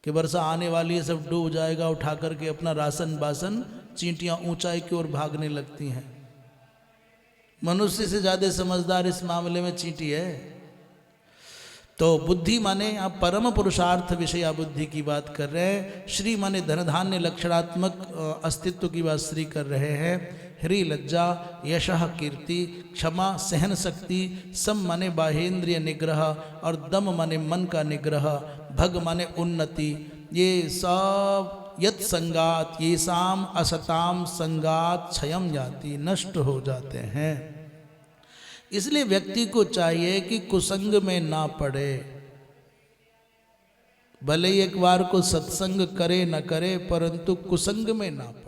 कि वर्षा आने वाली है, सब डूब जाएगा, उठा करके अपना राशन बासन चींटियां ऊंचाई की ओर भागने लगती हैं। मनुष्य से ज्यादा समझदार इस मामले में चींटी है। तो बुद्धि माने आप परम पुरुषार्थ विषया बुद्धि की बात कर रहे हैं। श्री माने धन धान्य लक्षणात्मक अस्तित्व की बात श्री कर रहे हैं। ह्री लज्जा, यशः कीर्ति, क्षमा सहन शक्ति, सम माने बाहेंद्रिय निग्रह, और दम माने मन का निग्रह, भग माने उन्नति। ये सब यत संगात ये साम असताम संगात क्षयम जाति, नष्ट हो जाते हैं। इसलिए व्यक्ति को चाहिए कि कुसंग में ना पड़े। भले ही एक बार को सत्संग करे न करे, परंतु कुसंग में ना पड़े।